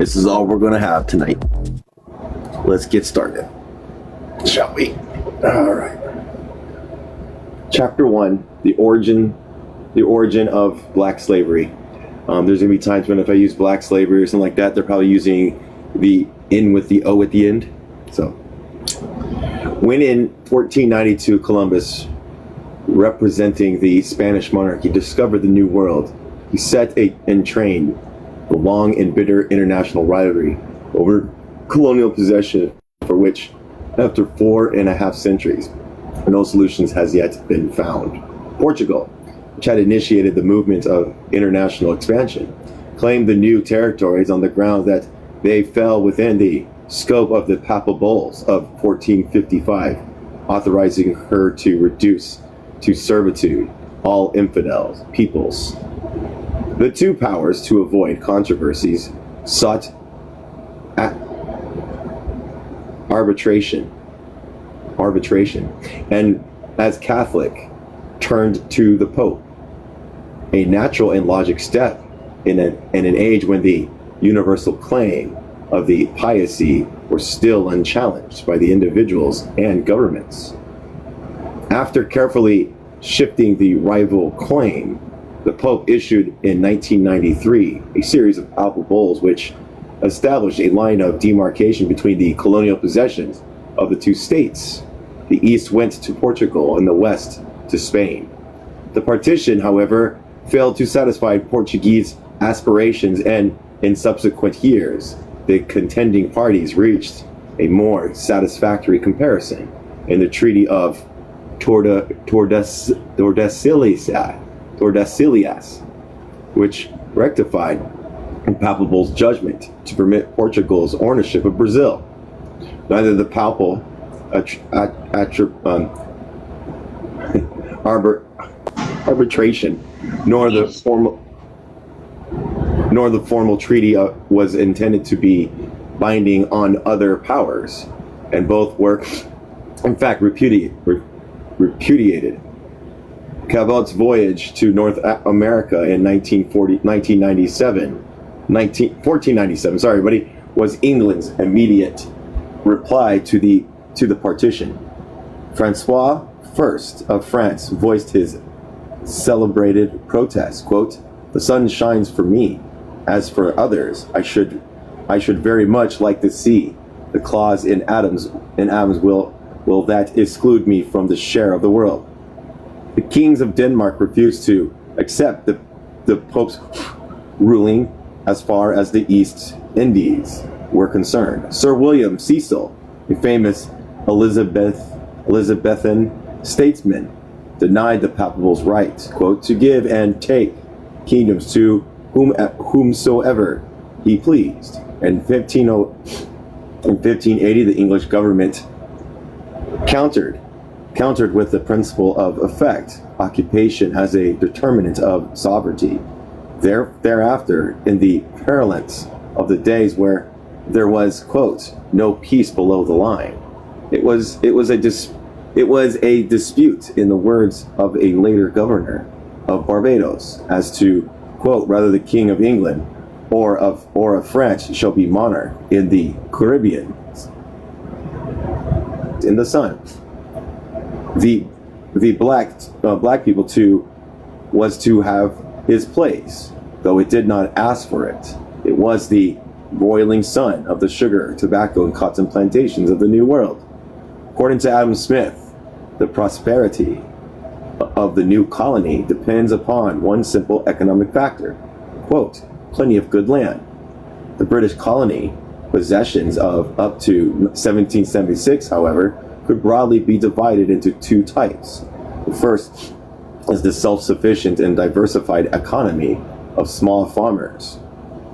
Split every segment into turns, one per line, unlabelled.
This is all we're going to have tonight. Let's get started, shall we? All right. Chapter 1, the origin of black slavery. There's going to be times when if I use black slavery or something like that, they're probably using the in with the O at the end. So, when in 1492 Columbus, representing the Spanish monarchy, discovered the New World, he set and trained the long and bitter international rivalry over colonial possession, for which, after 4.5 centuries, no solutions has yet been found. Portugal, which had initiated the movement of international expansion, claimed the new territories on the ground that they fell within the scope of the Papal Bulls of 1455, authorizing her to reduce to servitude all infidels peoples. The two powers, to avoid controversies, sought arbitration, and as Catholic, turned to the Pope, a natural and logic step in an age when the universal claim of the papacy were still unchallenged by the individuals and governments. After carefully shifting the rival claim, the Pope issued in 1993 a series of papal bulls which established a line of demarcation between the colonial possessions of the two states. The east went to Portugal and the west to Spain. The partition, however, failed to satisfy Portuguese aspirations, and in subsequent years, the contending parties reached a more satisfactory comparison in the Treaty of Tordesillas, which rectified Papal Bull's judgment to permit Portugal's ownership of Brazil. Neither the Papal arbitration nor the formal treaty was intended to be binding on other powers, and both were, in fact, repudiated. Cabot's voyage to North America in 1497, sorry, everybody, was England's immediate reply to the partition. Francois I of France voiced his celebrated protest, quote, "The sun shines for me. As for others, I should very much like to see the clause in Adams will that exclude me from the share of the world." The kings of Denmark refused to accept the Pope's ruling as far as the East Indies were concerned. Sir William Cecil, a famous Elizabethan statesman, denied the Papal Bull's right, quote, "to give and take kingdoms to whomsoever he pleased." In 1580, the English government countered with the principle of effect, occupation as a determinant of sovereignty. Thereafter, in the parlance of the days where there was, quote, "no peace below the line," it was a dispute, in the words of a later governor of Barbados, as to, quote, "whether the King of England or of France shall be monarch in the Caribbean, in the sun." The black people too was to have his place, though it did not ask for it. It was the boiling sun of the sugar, tobacco, and cotton plantations of the New World. According to Adam Smith, the prosperity of the new colony depends upon one simple economic factor, quote, "plenty of good land." The British colony possessions of up to 1776, however, could broadly be divided into two types. The first is the self-sufficient and diversified economy of small farmers,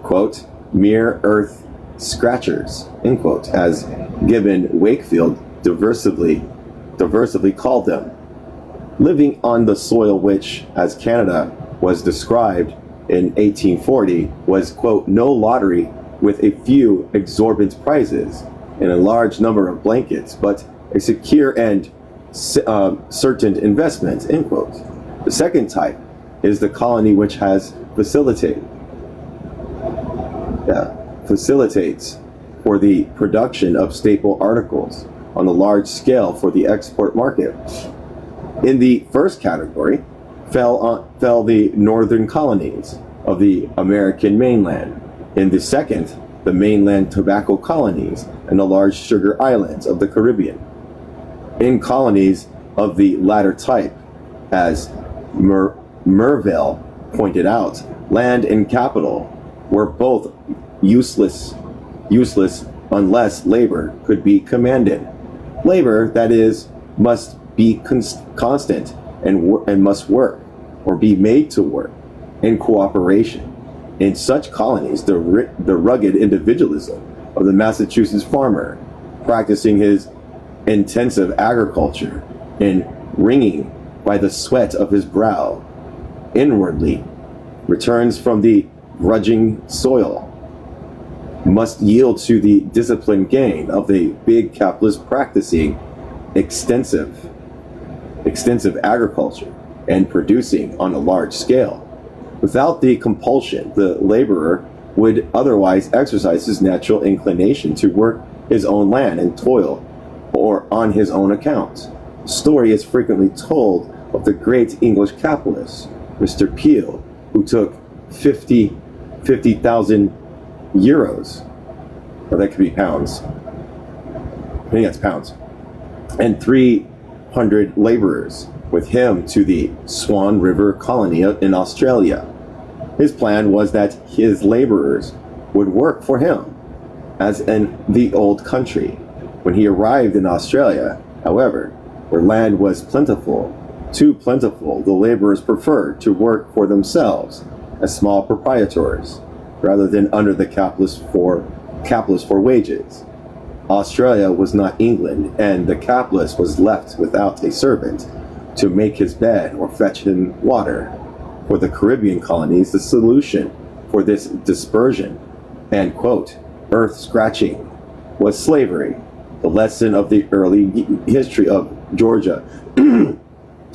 quote, "mere earth scratchers," end quote, as Gibbon Wakefield diversively called them, living on the soil which, as Canada was described in 1840, was, quote, "no lottery with a few exorbitant prizes and a large number of blankets, but a secure and certain investment," end quote. The second type is the colony which has facilitated facilitates for the production of staple articles on a large scale for the export market. In the first category fell the northern colonies of the American mainland. In the second, the mainland tobacco colonies and the large sugar islands of the Caribbean. In colonies of the latter type, as Merville pointed out, land and capital were both useless unless labor could be commanded. Labor, that is, must be constant and must work, or be made to work, in cooperation. In such colonies, the rugged individualism of the Massachusetts farmer, practicing his intensive agriculture and wringing by the sweat of his brow inwardly returns from the grudging soil, must yield to the disciplined gain of the big capitalist practicing extensive agriculture and producing on a large scale. Without the compulsion, the laborer would otherwise exercise his natural inclination to work his own land and toil or on his own account. The story is frequently told of the great English capitalist, Mr. Peel, who took 50,000 euros, or that could be pounds. I think that's pounds. And 300 laborers with him to the Swan River colony in Australia. His plan was that his laborers would work for him, as in the old country. When he arrived in Australia, however, where land was plentiful, too plentiful, the laborers preferred to work for themselves as small proprietors, rather than under the capitalists for wages. Australia was not England, and the capitalist was left without a servant to make his bed or fetch him water. For the Caribbean colonies, the solution for this dispersion and, quote, earth scratching was slavery. The lesson of the early history of Georgia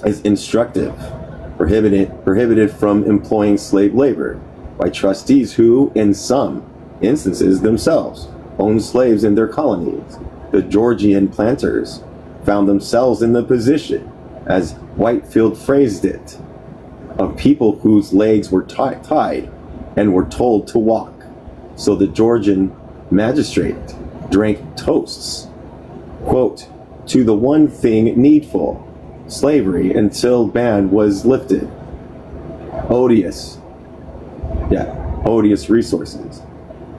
is instructive. Prohibited from employing slave labor by trustees who, in some instances themselves, owned slaves in their colonies. The Georgian planters found themselves in the position, as Whitefield phrased it, of people whose legs were tied and were told to walk. So the Georgian magistrate drank toasts, quote, to the one thing needful, slavery, until ban was lifted. Odious resources.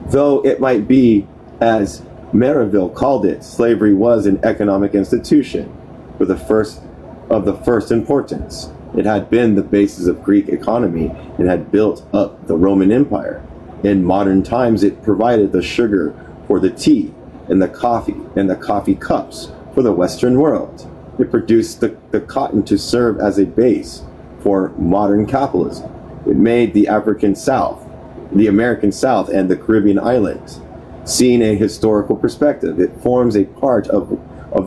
Though it might be, as Merivale called it, slavery was an economic institution of the first importance. It had been the basis of Greek economy and had built up the Roman Empire. In modern times, it provided the sugar for the tea and the coffee cups for the Western world. It produced the cotton to serve as a base for modern capitalism. It made the American South, and the Caribbean islands. Seen in a historical perspective, it forms a part of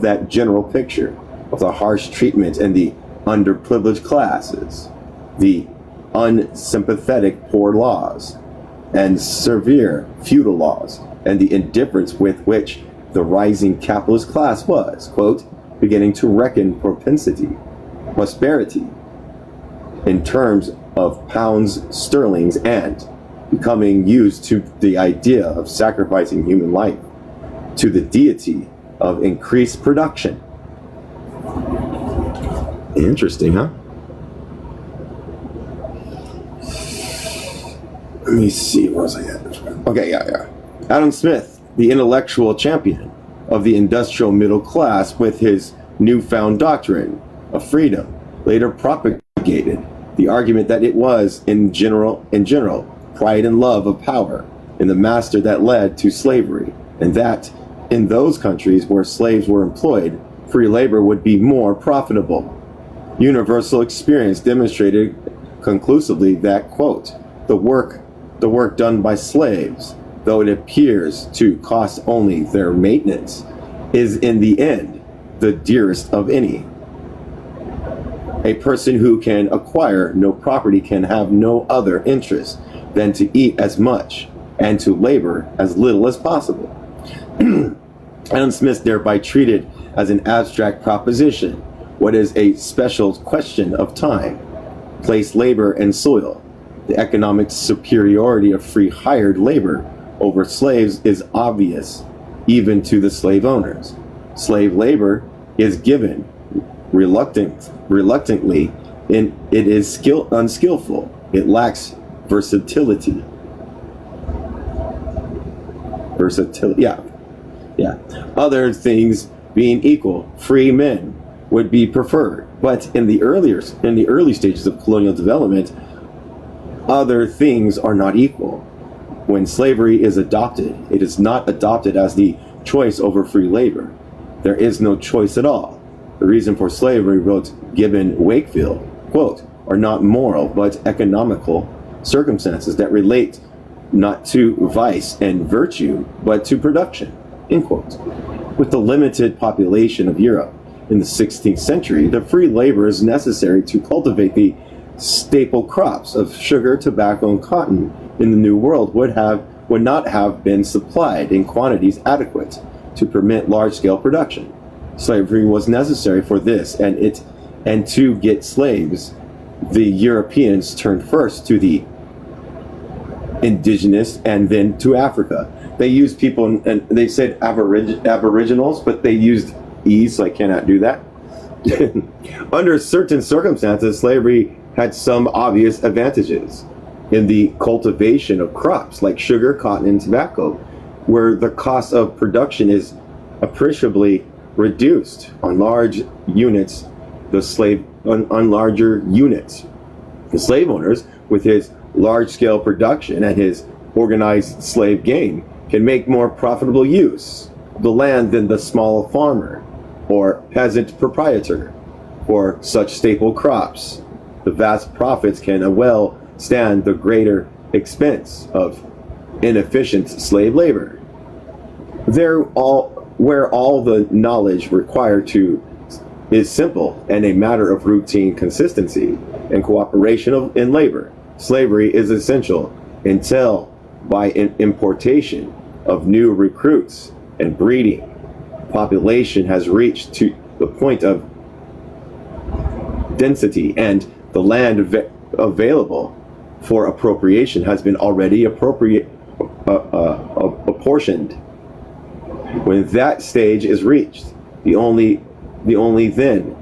that general picture of the harsh treatment and the underprivileged classes, the unsympathetic poor laws, and severe feudal laws, and the indifference with which the rising capitalist class was, quote, beginning to reckon prosperity in terms of pounds sterlings and becoming used to the idea of sacrificing human life to the deity of increased production. Interesting, huh? Let me see, where was I at? Okay, yeah. Adam Smith, the intellectual champion of the industrial middle class with his newfound doctrine of freedom, later propagated the argument that it was, in general, pride and love of power in the master that led to slavery, and that in those countries where slaves were employed, free labor would be more profitable. Universal experience demonstrated conclusively that, quote, the work done by slaves, though it appears to cost only their maintenance, is in the end the dearest of any. A person who can acquire no property can have no other interest than to eat as much and to labor as little as possible. Adam Smith thereby treated as an abstract proposition what is a special question of time, place, labor, and soil. The economic superiority of free hired labor over slaves is obvious even to the slave owners. Slave labor is given reluctantly, and it is unskillful. It lacks versatility. Other things being equal, free men would be preferred. But in the early stages of colonial development, other things are not equal. When slavery is adopted, it is not adopted as the choice over free labor. There is no choice at all. The reason for slavery, wrote Gibbon Wakefield, quote, are not moral but economical circumstances that relate not to vice and virtue but to production, end quote. With the limited population of Europe in the 16th century, the free labor is necessary to cultivate the staple crops of sugar, tobacco, and cotton in the New World would not have been supplied in quantities adequate to permit large-scale production. Slavery was necessary for this, and to get slaves, the Europeans turned first to the indigenous and then to Africa. They used people, and they said aboriginals, but they used E's, so I cannot do that. Under certain circumstances, slavery had some obvious advantages in the cultivation of crops like sugar, cotton, and tobacco, where the cost of production is appreciably reduced on large units. On larger units, the slave owners, with his large-scale production and his organized slave gang, can make more profitable use of the land than the small farmer or peasant proprietor for such staple crops. The vast profits can well stand the greater expense of inefficient slave labor. Where all the knowledge required is simple and a matter of routine consistency and cooperation in labor, slavery is essential until by importation of new recruits and breeding, population has reached to the point of density and the land available for appropriation has been already apportioned. When that stage is reached, only then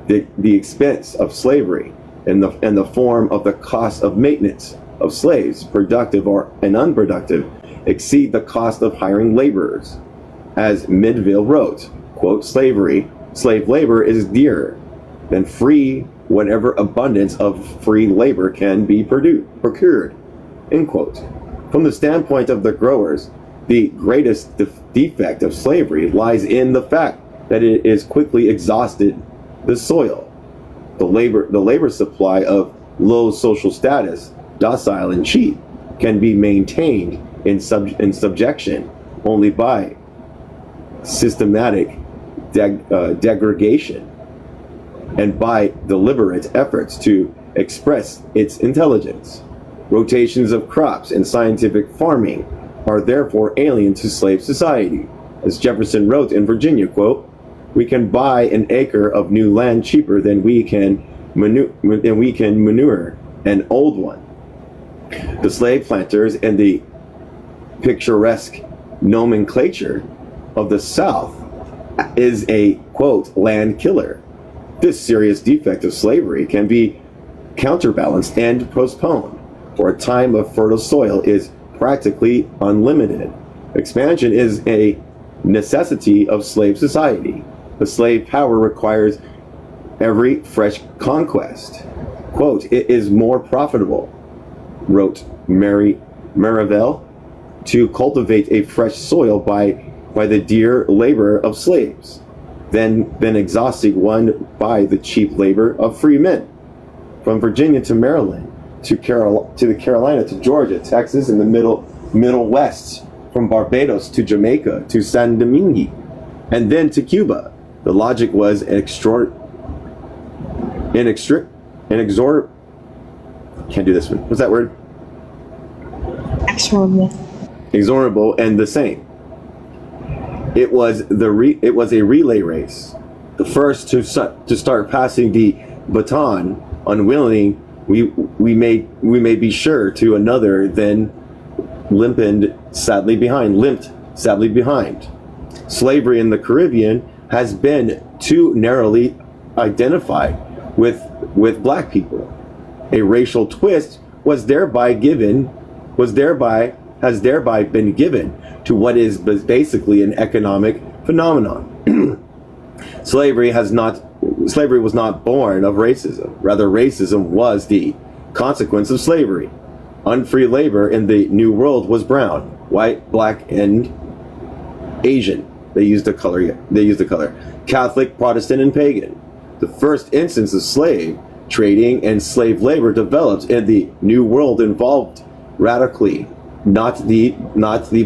the expense of slavery and the form of the cost of maintenance of slaves, productive and unproductive, exceed the cost of hiring laborers. As Midville wrote, quote, slave labor is dearer than free whatever abundance of free labor can be procured, end quote. From the standpoint of the growers, the greatest defect of slavery lies in the fact that it is quickly exhausted the soil. The labor supply of low social status, docile and cheap, can be maintained in subjection only by systematic degradation and by deliberate efforts to express its intelligence. Rotations of crops and scientific farming are therefore alien to slave society. As Jefferson wrote in Virginia, quote, we can buy an acre of new land cheaper than we can manure an old one. The slave planters and the picturesque nomenclature of the South is a, quote, land killer. This serious defect of slavery can be counterbalanced and postponed, for a time of fertile soil is practically unlimited. Expansion is a necessity of slave society. The slave power requires every fresh conquest. Quote, it is more profitable, wrote Merivale, to cultivate a fresh soil by the dear labor of slaves than exhausting one by the cheap labor of free men. From Virginia to Maryland, to the Carolina, to Georgia, Texas, and the Middle West, from Barbados to Jamaica to San Domingue, and then to Cuba. The logic was
Exorbitant.
Exorable and the same. It was a relay race. The first to start passing the baton, unwilling, we may be sure to another, then limped sadly behind. Slavery in the Caribbean has been too narrowly identified with black people. A racial twist has thereby been given to what is basically an economic phenomenon. Slavery was not born of racism. Rather, racism was the consequence of slavery. Unfree labor in the New World was brown, white, black, and Asian. They used the color. Catholic, Protestant, and pagan. The first instance of slave trading and slave labor developed in the New World involved radically not the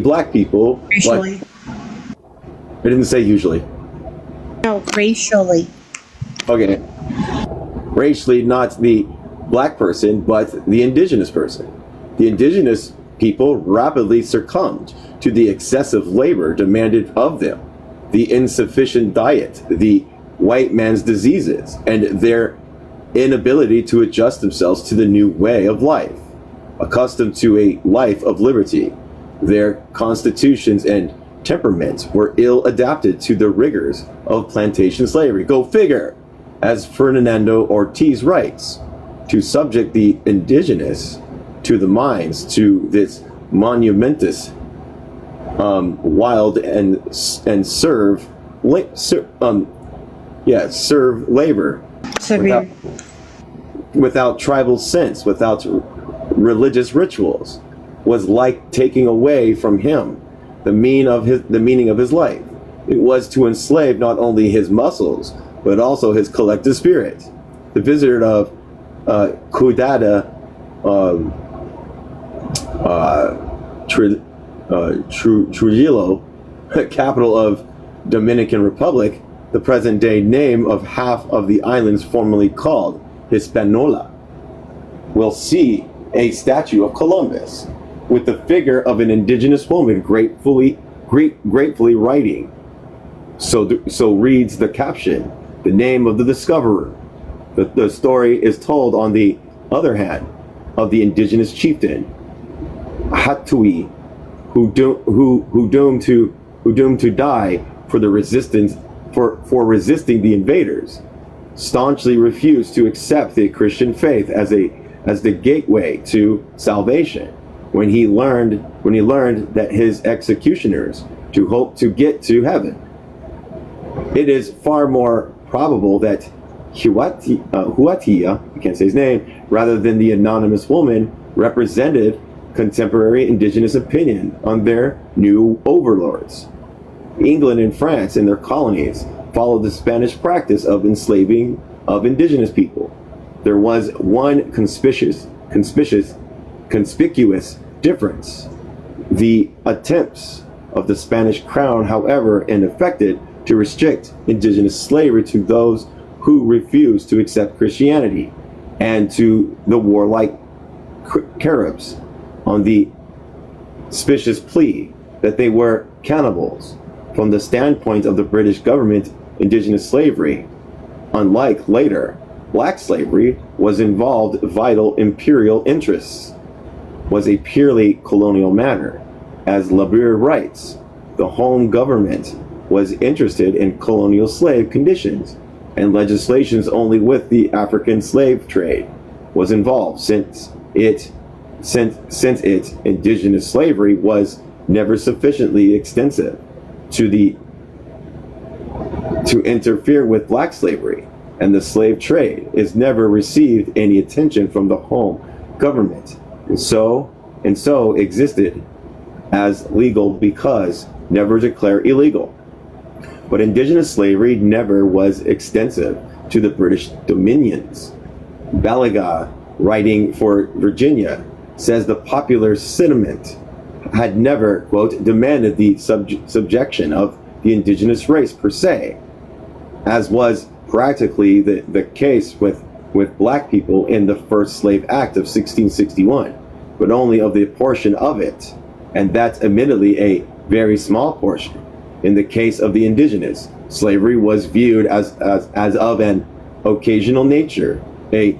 black people.
Racially.
I didn't say usually.
No, racially.
Okay. Racially, not the black person, but the indigenous person. The indigenous people rapidly succumbed to the excessive labor demanded of them, the insufficient diet, the white man's diseases, and their inability to adjust themselves to the new way of life. Accustomed to a life of liberty, their constitutions and temperaments were ill adapted to the rigors of plantation slavery. Go figure! As Fernando Ortiz writes, to subject the indigenous to the mines to this monumentous wild and serve labor without tribal sense, without religious rituals, was like taking away from him the meaning of his life. It was to enslave not only his muscles but also his collective spirit. The visitor of Ciudad Trujillo, capital of Dominican Republic, the present-day name of half of the islands formerly called Hispaniola, will see a statue of Columbus with the figure of an indigenous woman gratefully writing. So reads the caption, the name of the discoverer. The story is told, on the other hand, of the indigenous chieftain Hatui, who doomed to die for the resistance for resisting the invaders, staunchly refused to accept the Christian faith as the gateway to salvation. When he learned that his executioners to hope to get to heaven, it is far more probable that Huatia, I can't say his name, rather than the anonymous woman, represented contemporary indigenous opinion on their new overlords. England and France in their colonies followed the Spanish practice of enslaving of indigenous people. There was one conspicuous difference. The attempts of the Spanish crown, however, effected to restrict indigenous slavery to those who refused to accept Christianity and to the warlike Caribs on the specious plea that they were cannibals. From the standpoint of the British government, indigenous slavery, unlike later black slavery, was involved vital imperial interests, was a purely colonial matter. As Labir writes, the home government was interested in colonial slave conditions, and legislations only with the African slave trade was involved, since indigenous slavery was never sufficiently extensive to interfere with black slavery, and the slave trade is never received any attention from the home government, and so existed as legal because never declared illegal. But indigenous slavery never was extensive to the British dominions. Balaga, writing for Virginia, says the popular sentiment had never, quote, demanded the subjection of the indigenous race per se, as was practically the case with black people in the first Slave Act of 1661. but only of the portion of it, and that's admittedly a very small portion. In the case of the indigenous, slavery was viewed as of an occasional nature, a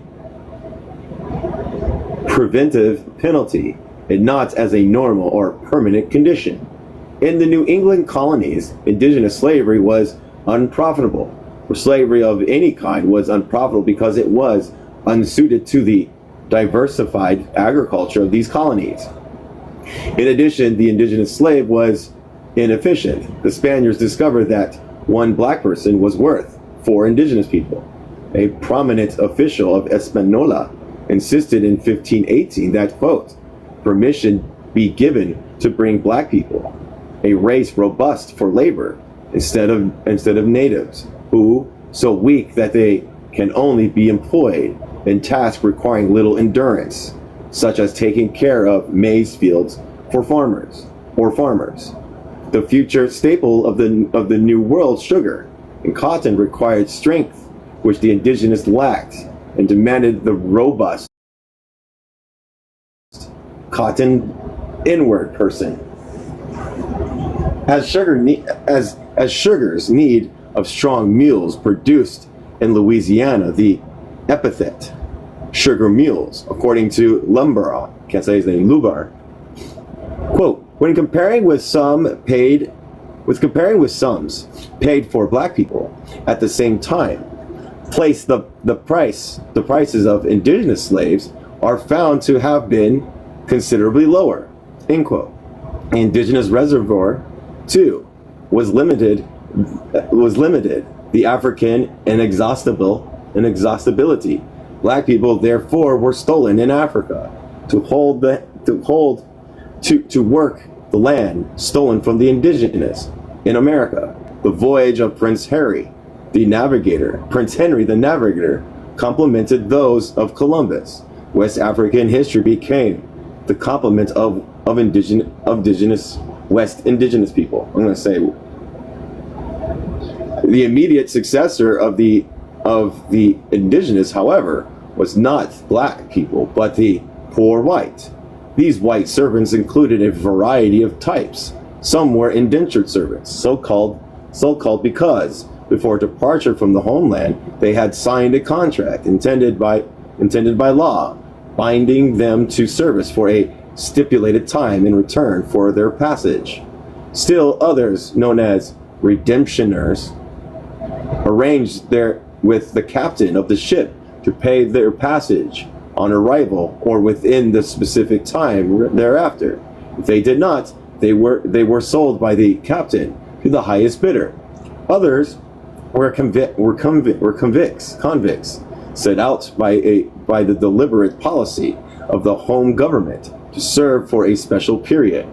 preventive penalty, and not as a normal or permanent condition. In the New England colonies, indigenous slavery was unprofitable. For slavery of any kind was unprofitable because it was unsuited to the diversified agriculture of these colonies. In addition, the indigenous slave was inefficient. The Spaniards discovered that one black person was worth 4 indigenous people. A prominent official of Hispaniola insisted in 1518 that, quote, permission be given to bring black people, a race robust for labor, instead of natives, who so weak that they can only be employed in tasks requiring little endurance, such as taking care of maize fields for farmers. The future staple of the New World, sugar and cotton, required strength, which the indigenous lacked, and demanded the robust cotton inward person. As sugar's need of strong mules produced in Louisiana the epithet sugar mules, according to Lumbar, can't say his name, Lubar. Quote, when comparing with sums paid for black people at the same time, place the prices of indigenous slaves are found to have been considerably lower. End quote. The indigenous reservoir too was limited. The African inexhaustibility. Black people therefore were stolen in Africa to work the land stolen from the indigenous in America. The voyage of Prince Henry the Navigator, complemented those of Columbus. West African history became the complement of indigenous people. I'm going to say the immediate successor of the indigenous, however, was not black people, but the poor white. These white servants included a variety of types. Some were indentured servants, so-called because before departure from the homeland, they had signed a contract intended by law, binding them to service for a stipulated time in return for their passage. Still others, known as redemptioners, arranged with the captain of the ship to pay their passage on arrival or within the specific time thereafter. If they did not, they were sold by the captain to the highest bidder. Others were convicts set out by the deliberate policy of the home government to serve for a special period.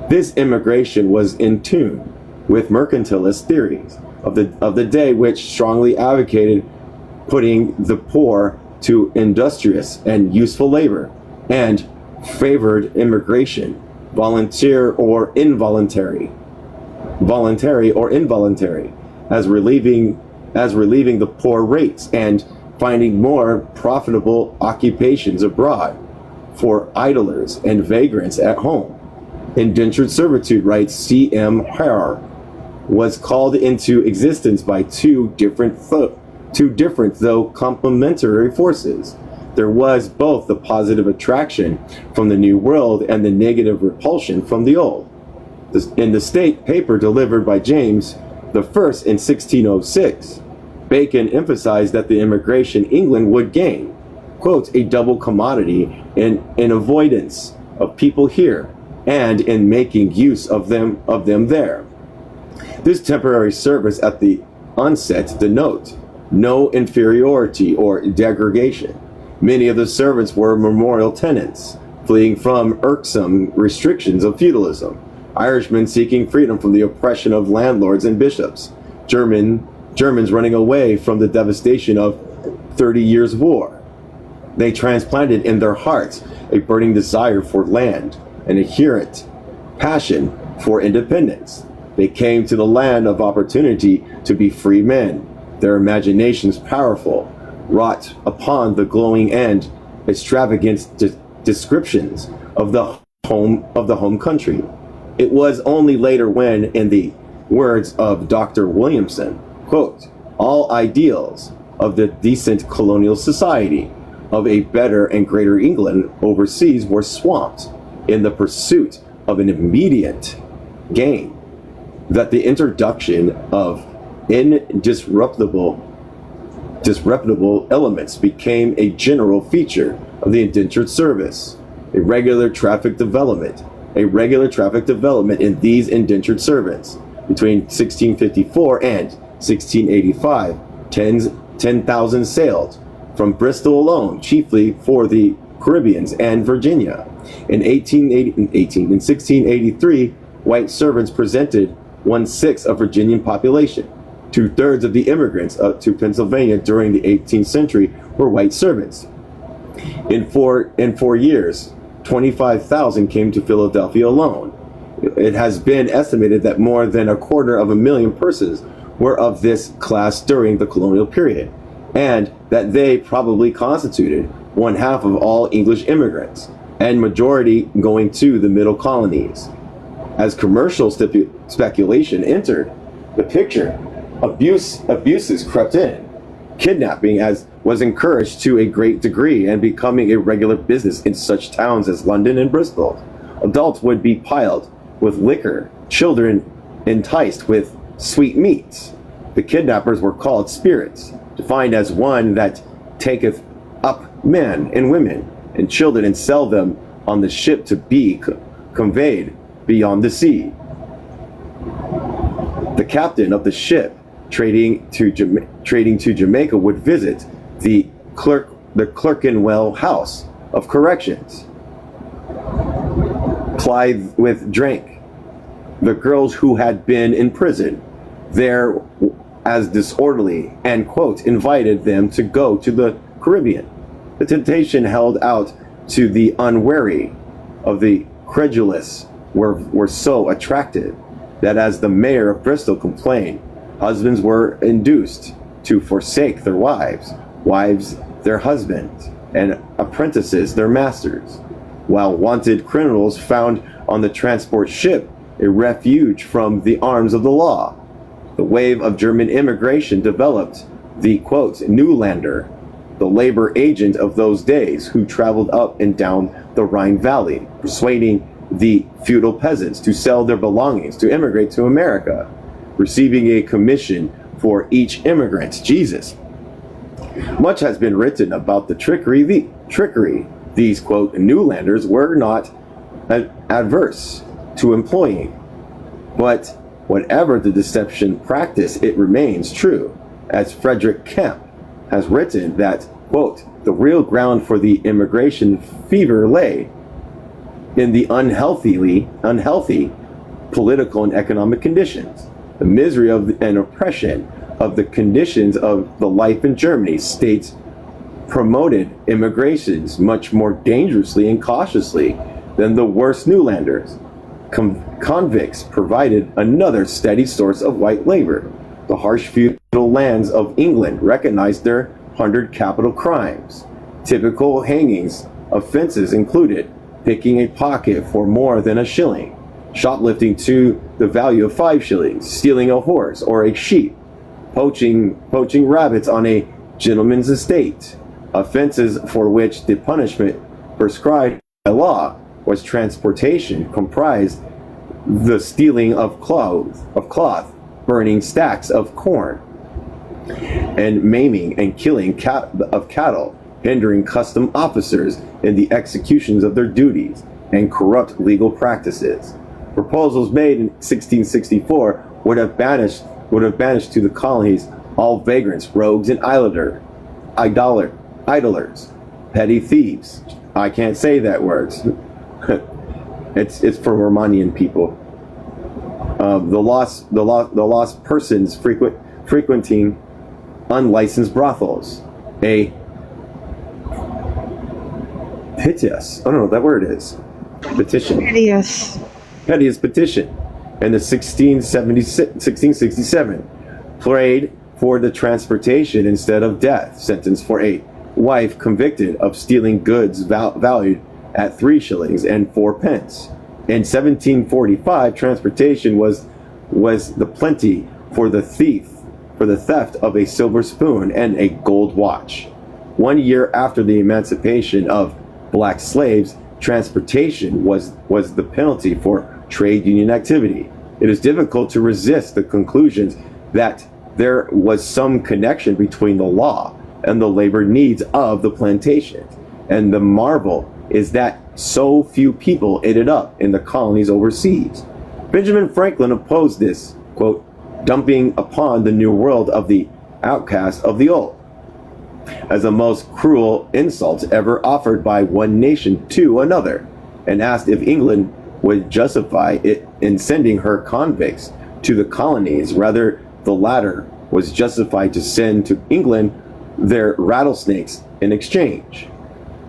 This immigration was in tune with mercantilist theories of the day, which strongly advocated putting the poor to industrious and useful labor, and favored immigration, voluntary or involuntary, as relieving the poor rates and finding more profitable occupations abroad for idlers and vagrants at home. Indentured servitude, writes C.M. Hare, was called into existence by two different though complementary forces. There was both the positive attraction from the New World and the negative repulsion from the Old. In the state paper delivered by James I in 1606, Bacon emphasized that the immigration England would gain, quote, a double commodity in avoidance of people here and in making use of them there. This temporary service at the onset denote no inferiority or degradation. Many of the servants were memorial tenants, fleeing from irksome restrictions of feudalism, Irishmen seeking freedom from the oppression of landlords and bishops, Germans running away from the devastation of 30 Years' War. They transplanted in their hearts a burning desire for land, an inherent passion for independence. They came to the land of opportunity to be free men, their imaginations powerful, wrought upon the glowing and extravagant descriptions of the home country. It was only later when, in the words of Dr. Williamson, quote, all ideals of the decent colonial society of a better and greater England overseas were swamped in the pursuit of an immediate gain, that the introduction of disreputable elements became a general feature of the indentured service. A regular traffic development in these indentured servants between 1654 and 1685. 10,000 sailed from Bristol alone, chiefly for the Caribbeans and Virginia. In 1683, white servants presented 1/6 of Virginian population. 2/3 of the immigrants to Pennsylvania during the 18th century were white servants. In four years, 25,000 came to Philadelphia alone. It has been estimated that more than 250,000 persons were of this class during the colonial period, and that they probably constituted 1/2 of all English immigrants, and majority going to the middle colonies. As commercial speculation entered the picture, abuses crept in. Kidnapping was encouraged to a great degree and becoming a regular business in such towns as London and Bristol. Adults would be piled with liquor, children enticed with sweet meats. The kidnappers were called spirits, defined as one that taketh up men and women and children and sell them on the ship to be conveyed beyond the sea. The captain of the ship trading to Jamaica would visit the Clerkenwell House of Corrections, plied with drink the girls who had been in prison there as disorderly, and, quote, invited them to go to the Caribbean. The temptation held out to the unwary of the credulous were so attractive that, as the mayor of Bristol complained, husbands were induced to forsake their wives their husbands, and apprentices their masters, while wanted criminals found on the transport ship a refuge from the arms of the law. The wave of German immigration developed the, quote, Newlander, the labor agent of those days, who traveled up and down the Rhine Valley, persuading the feudal peasants to sell their belongings to immigrate to America, receiving a commission for each immigrant. Jesus. Much has been written about the trickery. These, quote, Newlanders were not adverse to employing, but whatever the deception practice, it remains true, as Frederick Kemp has written, that, quote, the real ground for the immigration fever lay in the unhealthy political and economic conditions, the misery and oppression of the conditions of the life in Germany. States promoted immigrations much more dangerously and cautiously than the worst Newlanders. Convicts provided another steady source of white labor. The harsh feudal lands of England recognized their 100 capital crimes. Typical hangings offenses included picking a pocket for more than a shilling, shoplifting to the value of 5 shillings, stealing a horse or a sheep, poaching rabbits on a gentleman's estate. Offenses for which the punishment prescribed by law was transportation comprised the stealing of cloth, burning stacks of corn, and maiming and killing of cattle, hindering custom officers in the executions of their duties, and corrupt legal practices. Proposals made in 1664 would have banished to the colonies all vagrants, rogues, and idlers, petty thieves. I can't say that word. It's for Romanian people. The lost persons frequenting unlicensed brothels. A piteous, I don't know what that word is. Petition. Piteous petition. In the 1667, prayed for the transportation instead of death sentence for a wife convicted of stealing goods valued at 3 shillings and 4 pence. In 1745, transportation was the plenty for the theft of a silver spoon and a gold watch. 1 year after the emancipation of black slaves, transportation was the penalty for trade union activity. It is difficult to resist the conclusions that there was some connection between the law and the labor needs of the plantations, and the marvel is that so few people ended up in the colonies overseas. Benjamin Franklin opposed this, quote, dumping upon the New World of the outcast of the old, as the most cruel insult ever offered by one nation to another, and asked if England would justify it in sending her convicts to the colonies. Rather, the latter was justified to send to England their rattlesnakes in exchange.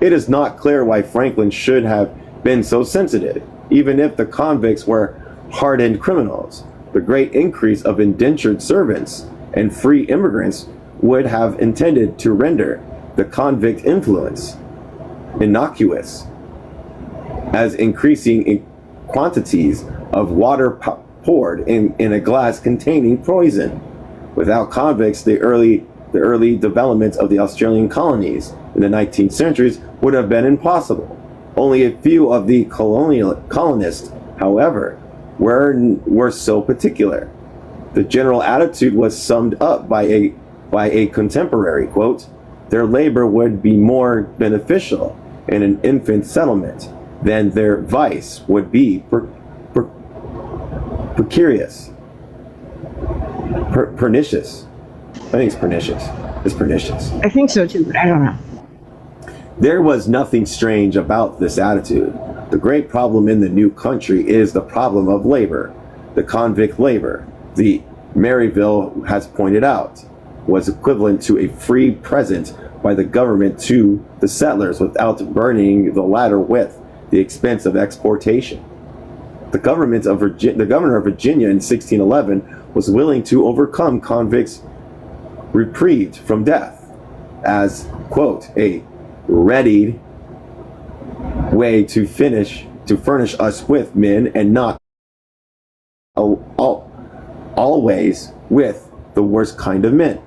It is not clear why Franklin should have been so sensitive, even if the convicts were hardened criminals. The great increase of indentured servants and free immigrants would have intended to render the convict influence innocuous, as increasing quantities of water poured in a glass containing poison. Without convicts, the early development of the Australian colonies in the 19th centuries would have been impossible. Only a few of the colonists, however, were so particular. The general attitude was summed up by a contemporary, quote, their labor would be more beneficial in an infant settlement than their vice would be precarious. Pernicious. I think it's pernicious. It's pernicious.
I think so too, but I don't know.
There was nothing strange about this attitude. The great problem in the new country is the problem of labor. The convict labor, the Maryville has pointed out, was equivalent to a free present by the government to the settlers without burdening the latter with the expense of exportation. The governor of Virginia in 1611 was willing to overcome convicts reprieved from death as, quote, a readied way to furnish us with men, and not always with the worst kind of men.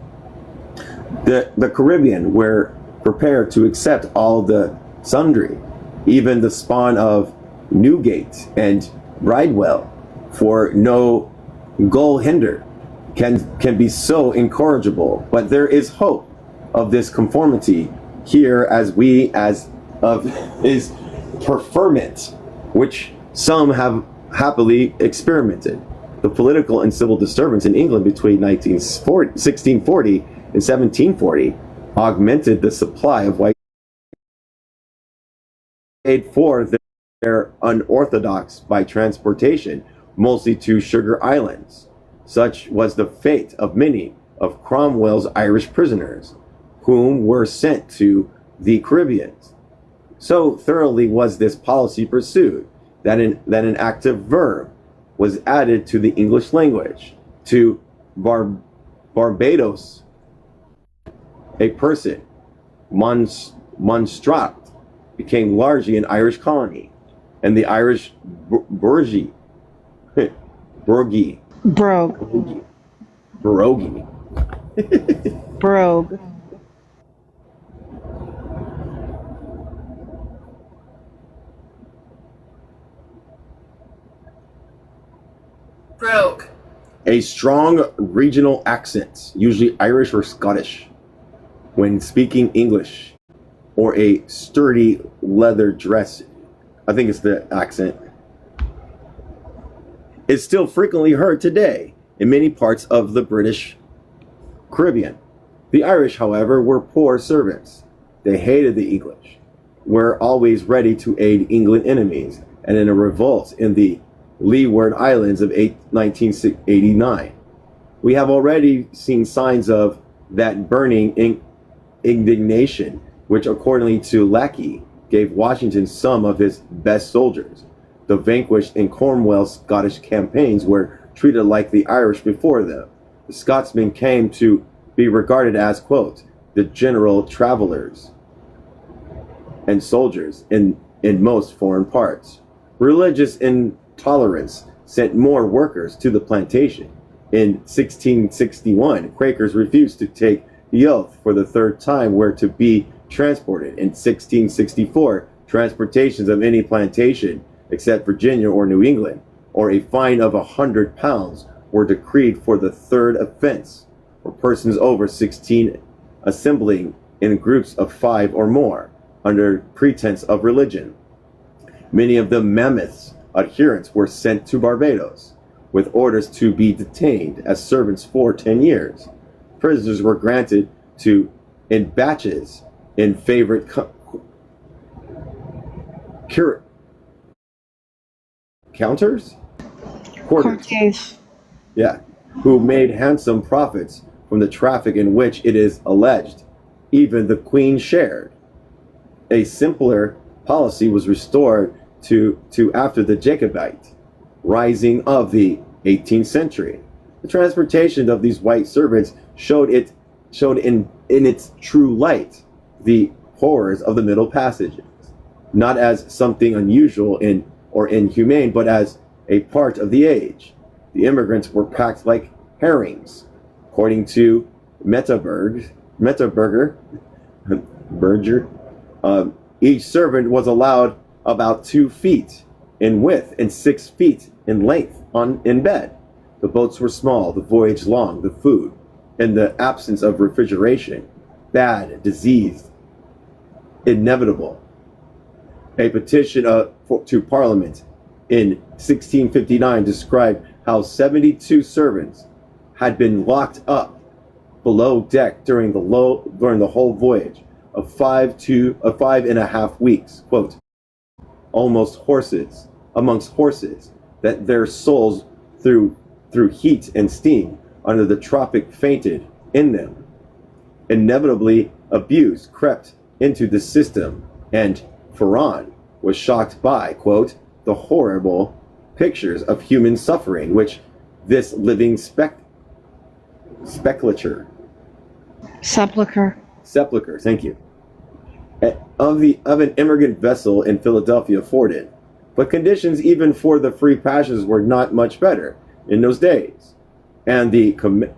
The Caribbean were prepared to accept all the sundry, even the spawn of Newgate and Bridewell, for no gull hinder can be so incorrigible. But there is hope of this conformity here as of his preferment, which some have happily experimented. The political and civil disturbance in England between 1640 and 1740 augmented the supply of white aid for their unorthodox by transportation, mostly to Sugar Islands. Such was the fate of many of Cromwell's Irish prisoners, whom were sent to the Caribbean. So thoroughly was this policy pursued that an active verb was added to the English language. To Barbados, a person, monstrat, became largely an Irish colony, and the Irish brogue,
Brogue.
Brogue.
A strong regional accent, usually Irish or Scottish, when speaking English, or a sturdy leather dress, I think it's the accent, is still frequently heard today in many parts of the British Caribbean. The Irish, however, were poor servants. They hated the English, were always ready to aid England enemies, and in a revolt in the Leeward Islands of 1989. We have already seen signs of that burning indignation, which, according to Lackey, gave Washington some of his best soldiers. The vanquished in Cornwall's Scottish campaigns were treated like the Irish before them. The Scotsmen came to be regarded as, quote, the general travelers and soldiers in in most foreign parts. Religious intolerance sent more workers to the plantation. In 1661, Quakers refused to take the oath for the third time were to be transported. In 1664, transportations of any plantation except Virginia or New England, or a fine of £100 were decreed for the third offense, for persons over 16 assembling in groups of 5 or more, under pretense of religion. Many of the Mammoth's adherents were sent to Barbados, with orders to be detained as servants for 10 years. Prisoners were granted to in batches in favorite counters? Quarters. Yeah, who made handsome profits from the traffic in which it is alleged even the Queen shared. A simpler policy was restored to after the Jacobite rising of the 18th century. The transportation of these white servants showed in its true light the horrors of the Middle Passages, not as something unusual or inhumane, but as a part of the age. The immigrants were packed like herrings. According to Berger, each servant was allowed about 2 feet in width and 6 feet in length in bed. The boats were small, the voyage long, the food, in the absence of refrigeration, bad, diseased, inevitable. A petition to Parliament in 1659 described how 72 servants had been locked up below deck during the whole voyage of 5.5 weeks. Quote, amongst horses, that their souls through heat and steam under the tropic fainted in them. Inevitably abuse crept into the system, and Ferran was shocked by, quote, the horrible pictures of human suffering which this living sepulchre, thank you, of an immigrant vessel in Philadelphia afforded. But conditions even for the free passengers were not much better in those days. And the comment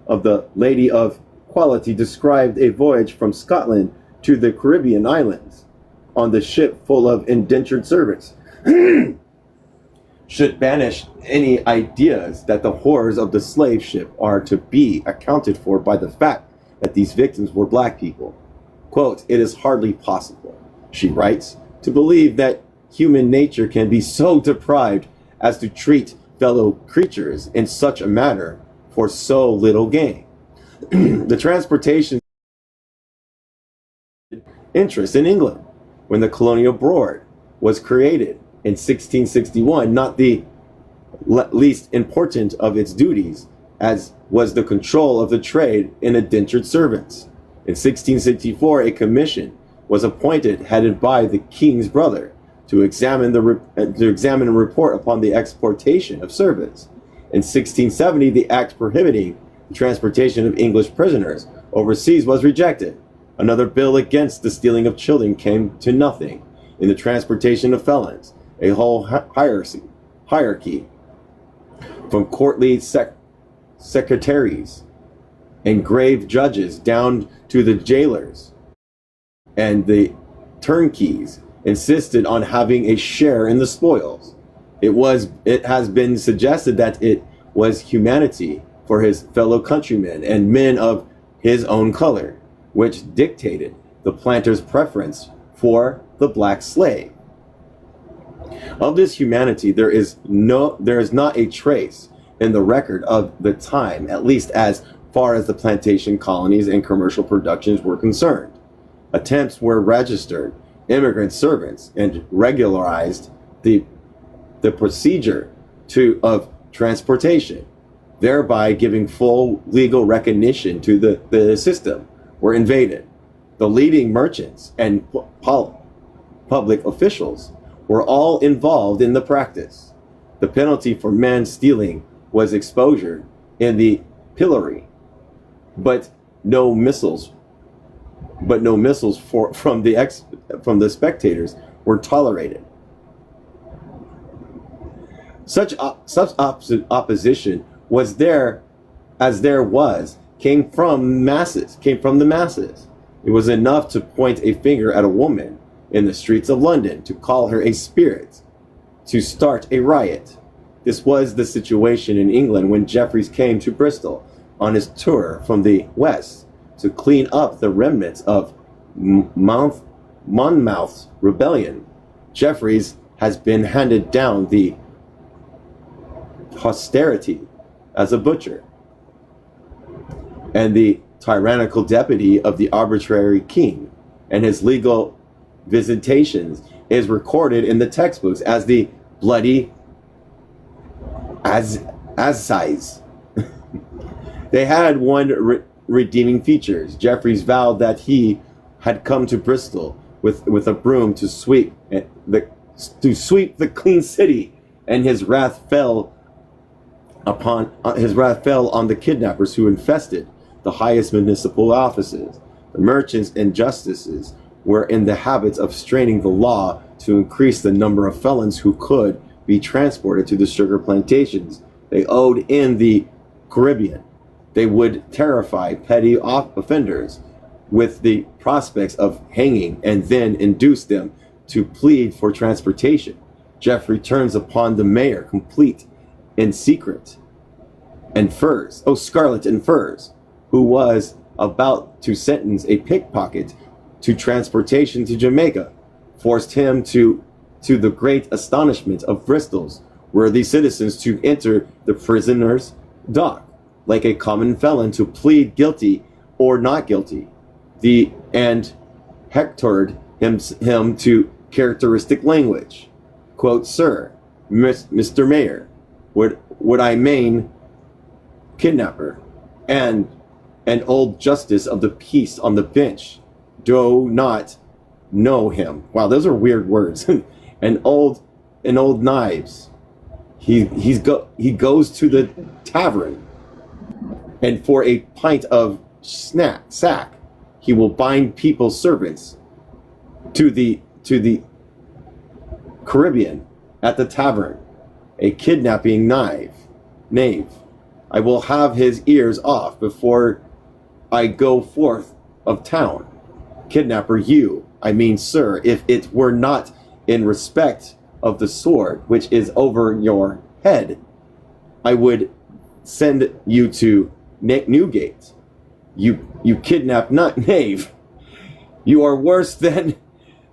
of the Lady of Quality described a voyage from Scotland to the Caribbean islands on the ship full of indentured servants should banish any ideas that the horrors of the slave ship are to be accounted for by the fact that these victims were black people. Quote, it is hardly possible, she writes, to believe that human nature can be so deprived as to treat fellow creatures in such a manner for so little gain. The transportation interest in England when the colonial board was created in 1661, not the least important of its duties as was the control of the trade in indentured servants. In 1664, a commission was appointed, headed by the king's brother, to examine and report upon the exportation of servants. In 1670, the act prohibiting the transportation of English prisoners overseas was rejected. Another bill against the stealing of children came to nothing. In the transportation of felons, a whole hierarchy from courtly secretaries and grave judges down to the jailers and the turnkeys insisted on having a share in the spoils. It has been suggested that it was humanity for his fellow countrymen and men of his own color, which dictated the planter's preference for the black slave. Of this humanity, there is not a trace in the record of the time, at least as far as the plantation colonies and commercial productions were concerned. Attempts were registered immigrant servants and regularized the procedure of transportation, thereby giving full legal recognition to the system, were invaded. The leading merchants and public officials were all involved in the practice. The penalty for man stealing was exposure in the pillory, but no missiles but no missiles from the spectators were tolerated. Such opposition was there, as there was, came from the masses. It was enough to point a finger at a woman in the streets of London, to call her a spirit, to start a riot. This was the situation in England when Jeffreys came to Bristol on his tour from the west to clean up the remnants of Monmouth's rebellion. Jeffreys has been handed down the posterity as a butcher and the tyrannical deputy of the arbitrary king, and his legal visitations is recorded in the textbooks as the bloody assize. They had one redeeming features. Jeffreys vowed that he had come to Bristol with a broom to sweep the clean city, and his wrath fell on the kidnappers who infested the highest municipal offices. The merchants and justices were in the habit of straining the law to increase the number of felons who could be transported to the sugar plantations they owed in the Caribbean. They would terrify petty offenders with the prospects of hanging and then induce them to plead for transportation. Geoffrey turns upon the mayor, complete in secret and furs, scarlet and furs, who was about to sentence a pickpocket to transportation to Jamaica, forced him to the great astonishment of Bristol's worthy citizens to enter the prisoner's dock like a common felon, to plead guilty or not guilty, and hectored him to characteristic language. Quote, "Sir, Mr. Mayor, would I main kidnapper and an old justice of the peace on the bench do not know him." Wow, those are weird words. and old knives. He goes to the tavern, and for a pint of sack, he will bind people's servants to the Caribbean at the tavern. A kidnapping knave. I will have his ears off before I go forth of town. Kidnapper, sir, if it were not in respect of the sword which is over your head, I would send you to Newgate. You kidnap not knave. You are worse than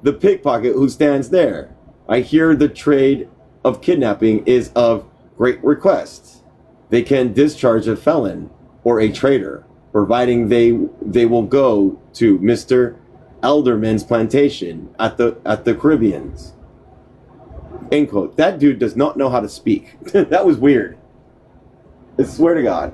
the pickpocket who stands there. I hear the trade of kidnapping is of great request. They can discharge a felon or a traitor, providing they will go to Mr. Elderman's plantation at the Caribbeans. End quote. That dude does not know how to speak. That was weird. I swear to God.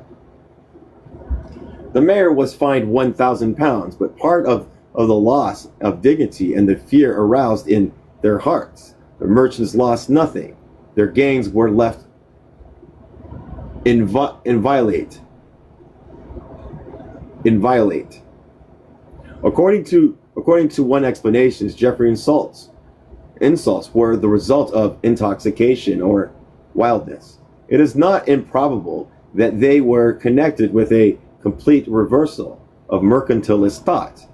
The mayor was fined £1,000, but part of the loss of dignity and the fear aroused in their hearts. The merchants lost nothing. Their gains were left inviolate. According to one explanation, Geoffrey's insults were the result of intoxication or wildness. It is not improbable that they were connected with a complete reversal of mercantilist thought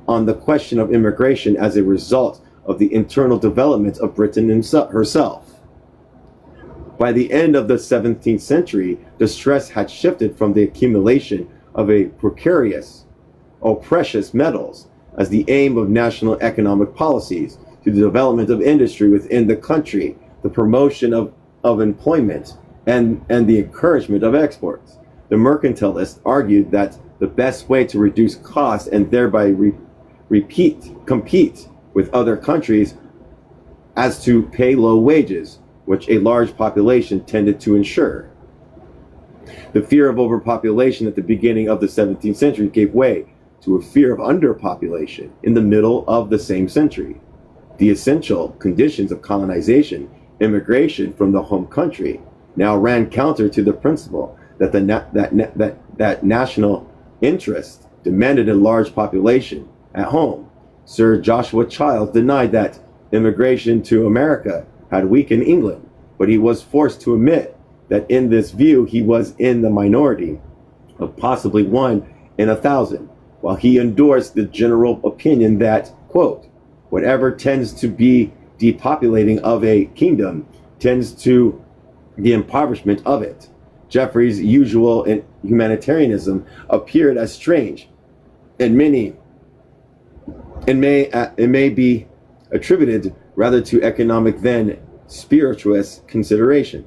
on the question of immigration as a result of the internal development of Britain herself. By the end of the 17th century, the stress had shifted from the accumulation of a precarious or precious metals as the aim of national economic policies to the development of industry within the country, the promotion of employment, and the encouragement of exports. The mercantilists argued that the best way to reduce costs and thereby compete with other countries as to pay low wages, which a large population tended to ensure. The fear of overpopulation at the beginning of the 17th century gave way to a fear of underpopulation in the middle of the same century. The essential conditions of colonization, immigration from the home country, now ran counter to the principle that that national interest demanded a large population at home. Sir Joshua Child denied that immigration to America had weakened England, but he was forced to admit that in this view he was in the minority of possibly 1 in 1,000, while he endorsed the general opinion that, quote, whatever tends to be depopulating of a kingdom tends to the impoverishment of it. Jeffrey's usual humanitarianism appeared as strange, and it may be attributed rather to economic than spirituous consideration.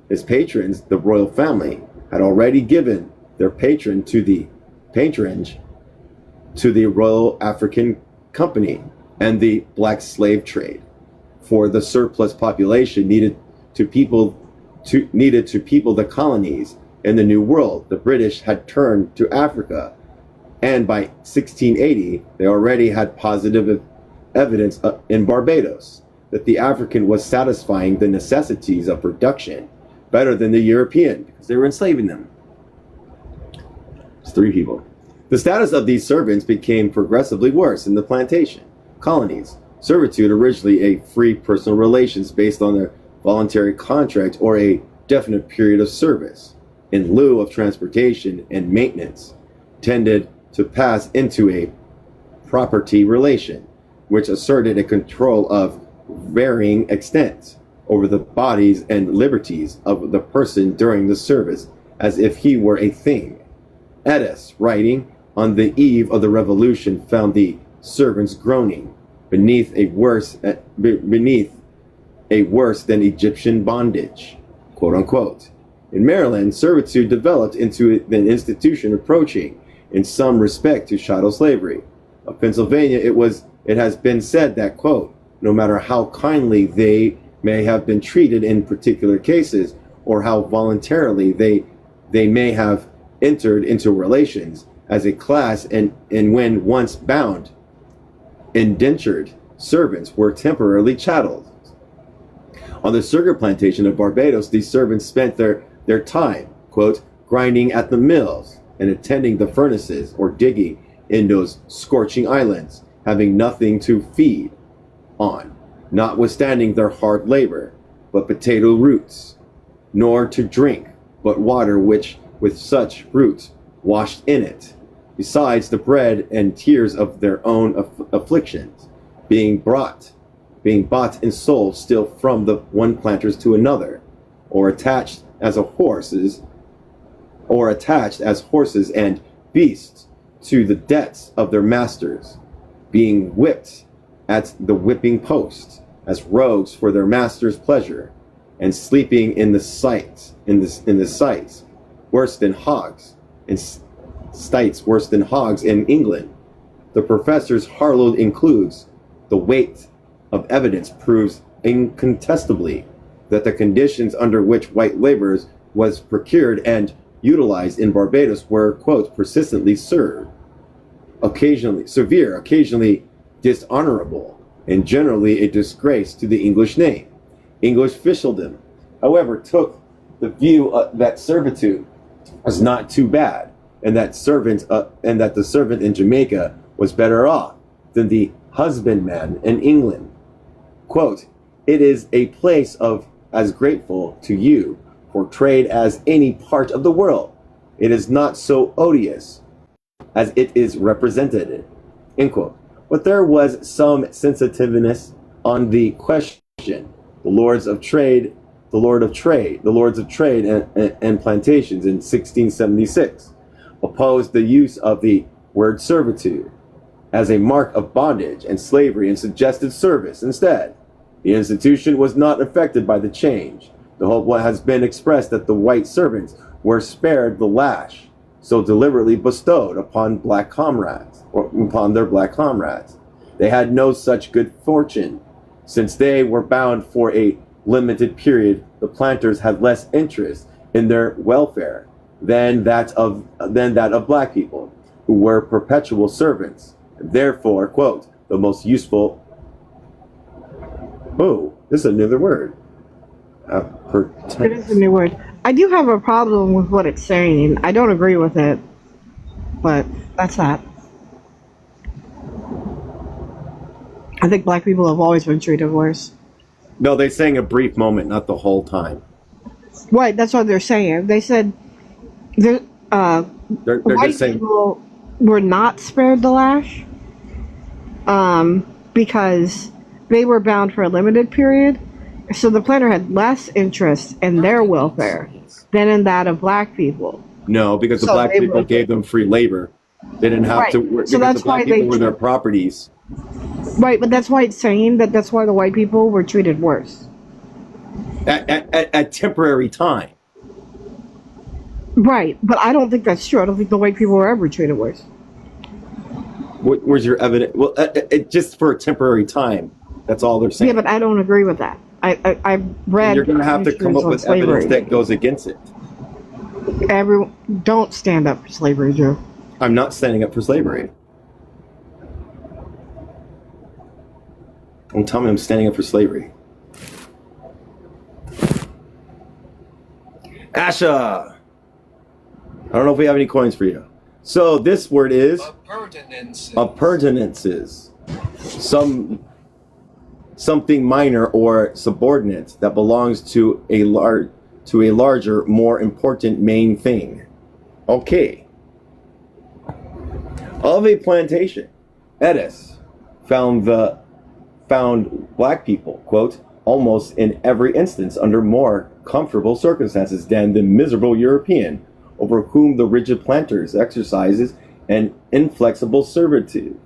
His patrons, the royal family, had already given their patronage to the Royal African Company and the black slave trade. For the surplus population needed to people the colonies in the New World, the British had turned to Africa, and by 1680 they already had positive evidence in Barbados that the African was satisfying the necessities of production better than the European because they were enslaving them. It's 3 people. The status of these servants became progressively worse in the plantation colonies. Servitude, originally a free personal relations based on a voluntary contract or a definite period of service, in lieu of transportation and maintenance, tended to pass into a property relation, which asserted a control of varying extent over the bodies and liberties of the person during the service, as if he were a thing. Edis, writing on the eve of the revolution, found the servants groaning beneath a worse than Egyptian bondage, quote unquote. In Maryland, servitude developed into an institution approaching, in some respect, to chattel slavery. Of Pennsylvania, it has been said that, quote, no matter how kindly they may have been treated in particular cases, or how voluntarily they may have entered into relations as a class, and when once bound, indentured servants were temporarily chatteled. On the sugar plantation of Barbados, these servants spent their time, quote, grinding at the mills and attending the furnaces or digging in those scorching islands, having nothing to feed on, notwithstanding their hard labor, but potato roots, nor to drink, but water which with such roots washed in it, besides the bread and tears of their own afflictions, being bought and sold still from the one planters to another, or attached as horses and beasts to the debts of their masters, being whipped at the whipping post as rogues for their master's pleasure, and sleeping in the sights worse than hogs, in stites worse than hogs in England. The professor's Harlow includes the weight of evidence proves incontestably that the conditions under which white laborers was procured and utilized in Barbados were, quote, persistently severe, occasionally dishonorable, and generally a disgrace to the English name. English officialdom, however, took the view that servitude was not too bad, and that the servant in Jamaica was better off than the husbandman in England. Quote, it is a place of as grateful to you for trade as any part of the world. It is not so odious as it is represented, end quote. But there was some sensitiveness on the question. The Lords of Trade and Plantations in 1676 opposed the use of the word servitude as a mark of bondage and slavery and suggested service instead. The institution was not affected by the change. The hope has been expressed that the white servants were spared the lash so deliberately bestowed upon their black comrades. They had no such good fortune. Since they were bound for a limited period, the planters had less interest in their welfare than that of black people, who were perpetual servants. Therefore, quote, the most useful. Oh, this is another word.
It is a new word. I do have a problem with what it's saying. I don't agree with it, but that's that. I think black people have always been treated worse.
No, they're saying a brief moment, not the whole time.
Right, that's what they're saying. They said there,
They're
white
just saying,
people were not spared the lash because they were bound for a limited period. So the planter had less interest in their welfare than in that of black people.
no, because the
So
black
they
people
were
gave them free labor. They didn't have
right.
to work
So
because the
that's why
black people
they
were their properties.
right, but that's why it's saying that that's why the white people were treated worse.
At temporary time.
Right, but I don't think that's true. I don't think the white people were ever treated worse.
Where's your evidence? Well, just for a temporary time. That's all they're saying.
Yeah, but I don't agree with that. I've read.
And you're going to have to come up with evidence that goes against it.
Don't stand up for slavery, Drew.
I'm not standing up for slavery. Don't tell me I'm standing up for slavery. Asha! I don't know if we have any coins for you. So this word is appurtenances. Something minor or subordinate that belongs to a larger, more important main thing. Okay. Of a plantation, Edis found black people, quote, almost in every instance under more comfortable circumstances than the miserable European, over whom the rigid planters exercises an inflexible servitude.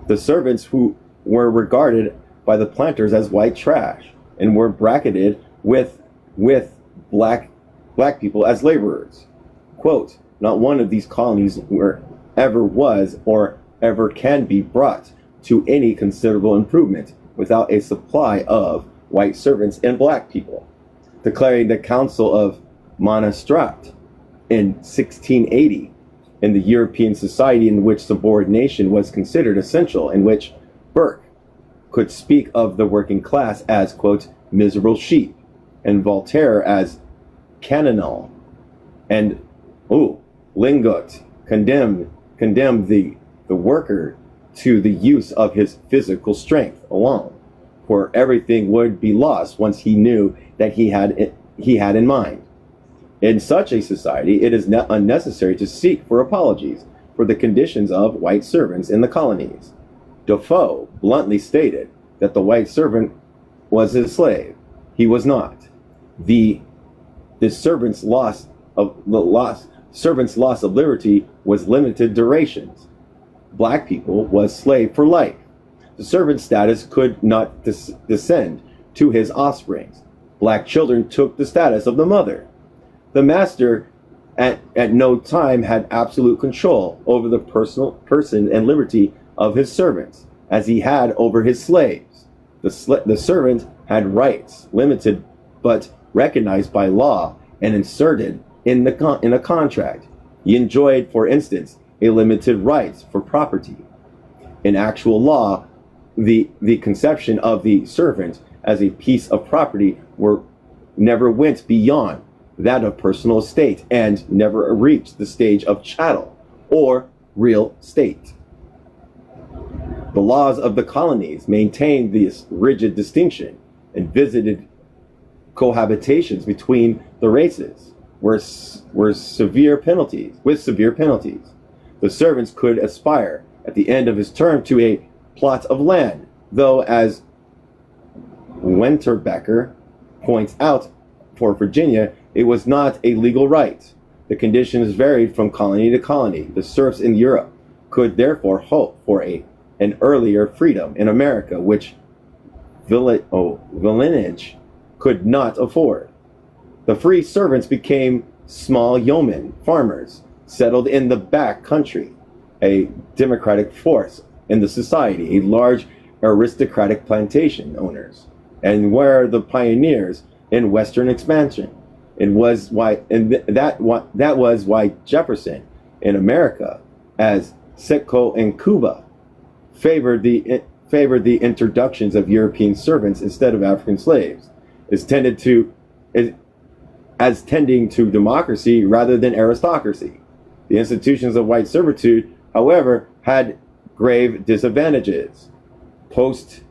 The servants who were regarded by the planters as white trash and were bracketed with black people as laborers. Quote, not one of these colonies ever was or ever can be brought to any considerable improvement without a supply of white servants and black people, declaring the Council of Monastrat in 1680 in the European society in which subordination was considered essential, in which Burke could speak of the working class as, quote, miserable sheep, and Voltaire as canonal, and Lingot condemned the worker to the use of his physical strength alone, for everything would be lost once he knew that he had in mind. In such a society, it is unnecessary to seek for apologies for the conditions of white servants in the colonies. Defoe bluntly stated that the white servant was his slave. He was not. The servant's loss of liberty was limited durations. Black people was slave for life. The servant status could not descend to his offsprings. Black children took the status of the mother. The master at no time had absolute control over the person and liberty of his servants, as he had over his slaves. The servant had rights, limited but recognized by law and inserted in a contract. He enjoyed, for instance, a limited rights for property. In actual law, the conception of the servant as a piece of property never went beyond that of personal estate and never reached the stage of chattel or real estate. The laws of the colonies maintained this rigid distinction and visited cohabitations between the races with severe penalties. The servants could aspire at the end of his term to a plot of land, though, as Winterbecker points out, for Virginia, it was not a legal right. The conditions varied from colony to colony. The serfs in Europe could therefore hope for an earlier freedom in America, which village could not afford. The free servants became small yeomen, farmers, settled in the back country, a democratic force in the society, a large aristocratic plantation owners, and were the pioneers in Western expansion. That was why Jefferson in America, as Sitco in Cuba, favored the introductions of European servants instead of African slaves, as tending to democracy rather than aristocracy. The institutions of white servitude, however, had grave disadvantages. Post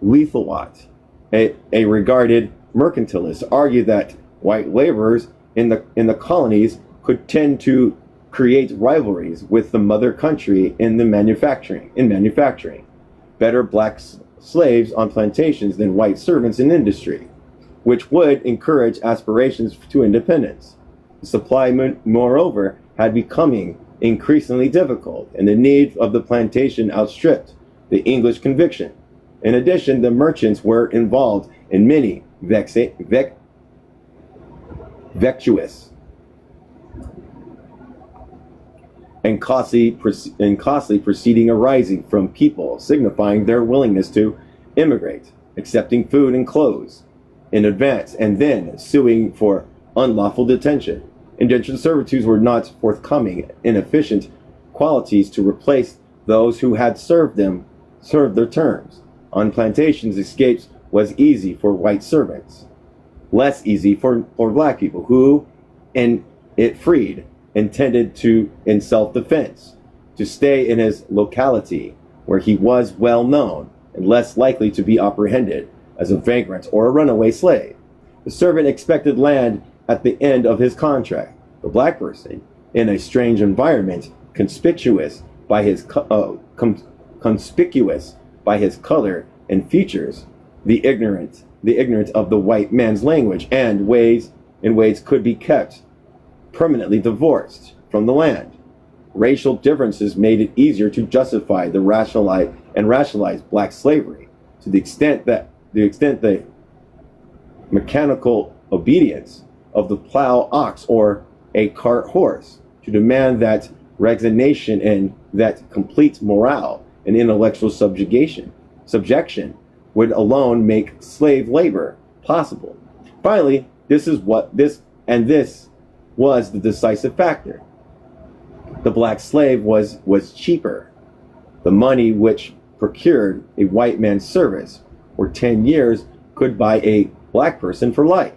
Lethalot, a regarded mercantilist, argued that white laborers in the colonies could tend to create rivalries with the mother country in manufacturing. Better black slaves on plantations than white servants in industry, which would encourage aspirations to independence. The supply, moreover, had becoming increasingly difficult, and the need of the plantation outstripped the English conviction. In addition, the merchants were involved in many vexuous and costly proceeding arising from people signifying their willingness to immigrate, accepting food and clothes in advance, and then suing for unlawful detention. Indentured servitudes were not forthcoming in efficient qualities to replace those who had served their terms. On plantations, escapes was easy for white servants, less easy for black people, who, in it freed, intended to, in self-defense, to stay in his locality where he was well known and less likely to be apprehended as a vagrant or a runaway slave. The servant expected land at the end of his contract. The black person, in a strange environment, conspicuous by his color and features, the ignorant of the white man's language and ways could be kept permanently divorced from the land. Racial differences made it easier to justify the rationalize black slavery to the extent the mechanical obedience of the plow ox or a cart horse to demand that resignation and that complete morale and intellectual subjection would alone make slave labor possible. Finally, this was the decisive factor. The black slave was cheaper. The money which procured a white man's service for 10 years could buy a black person for life.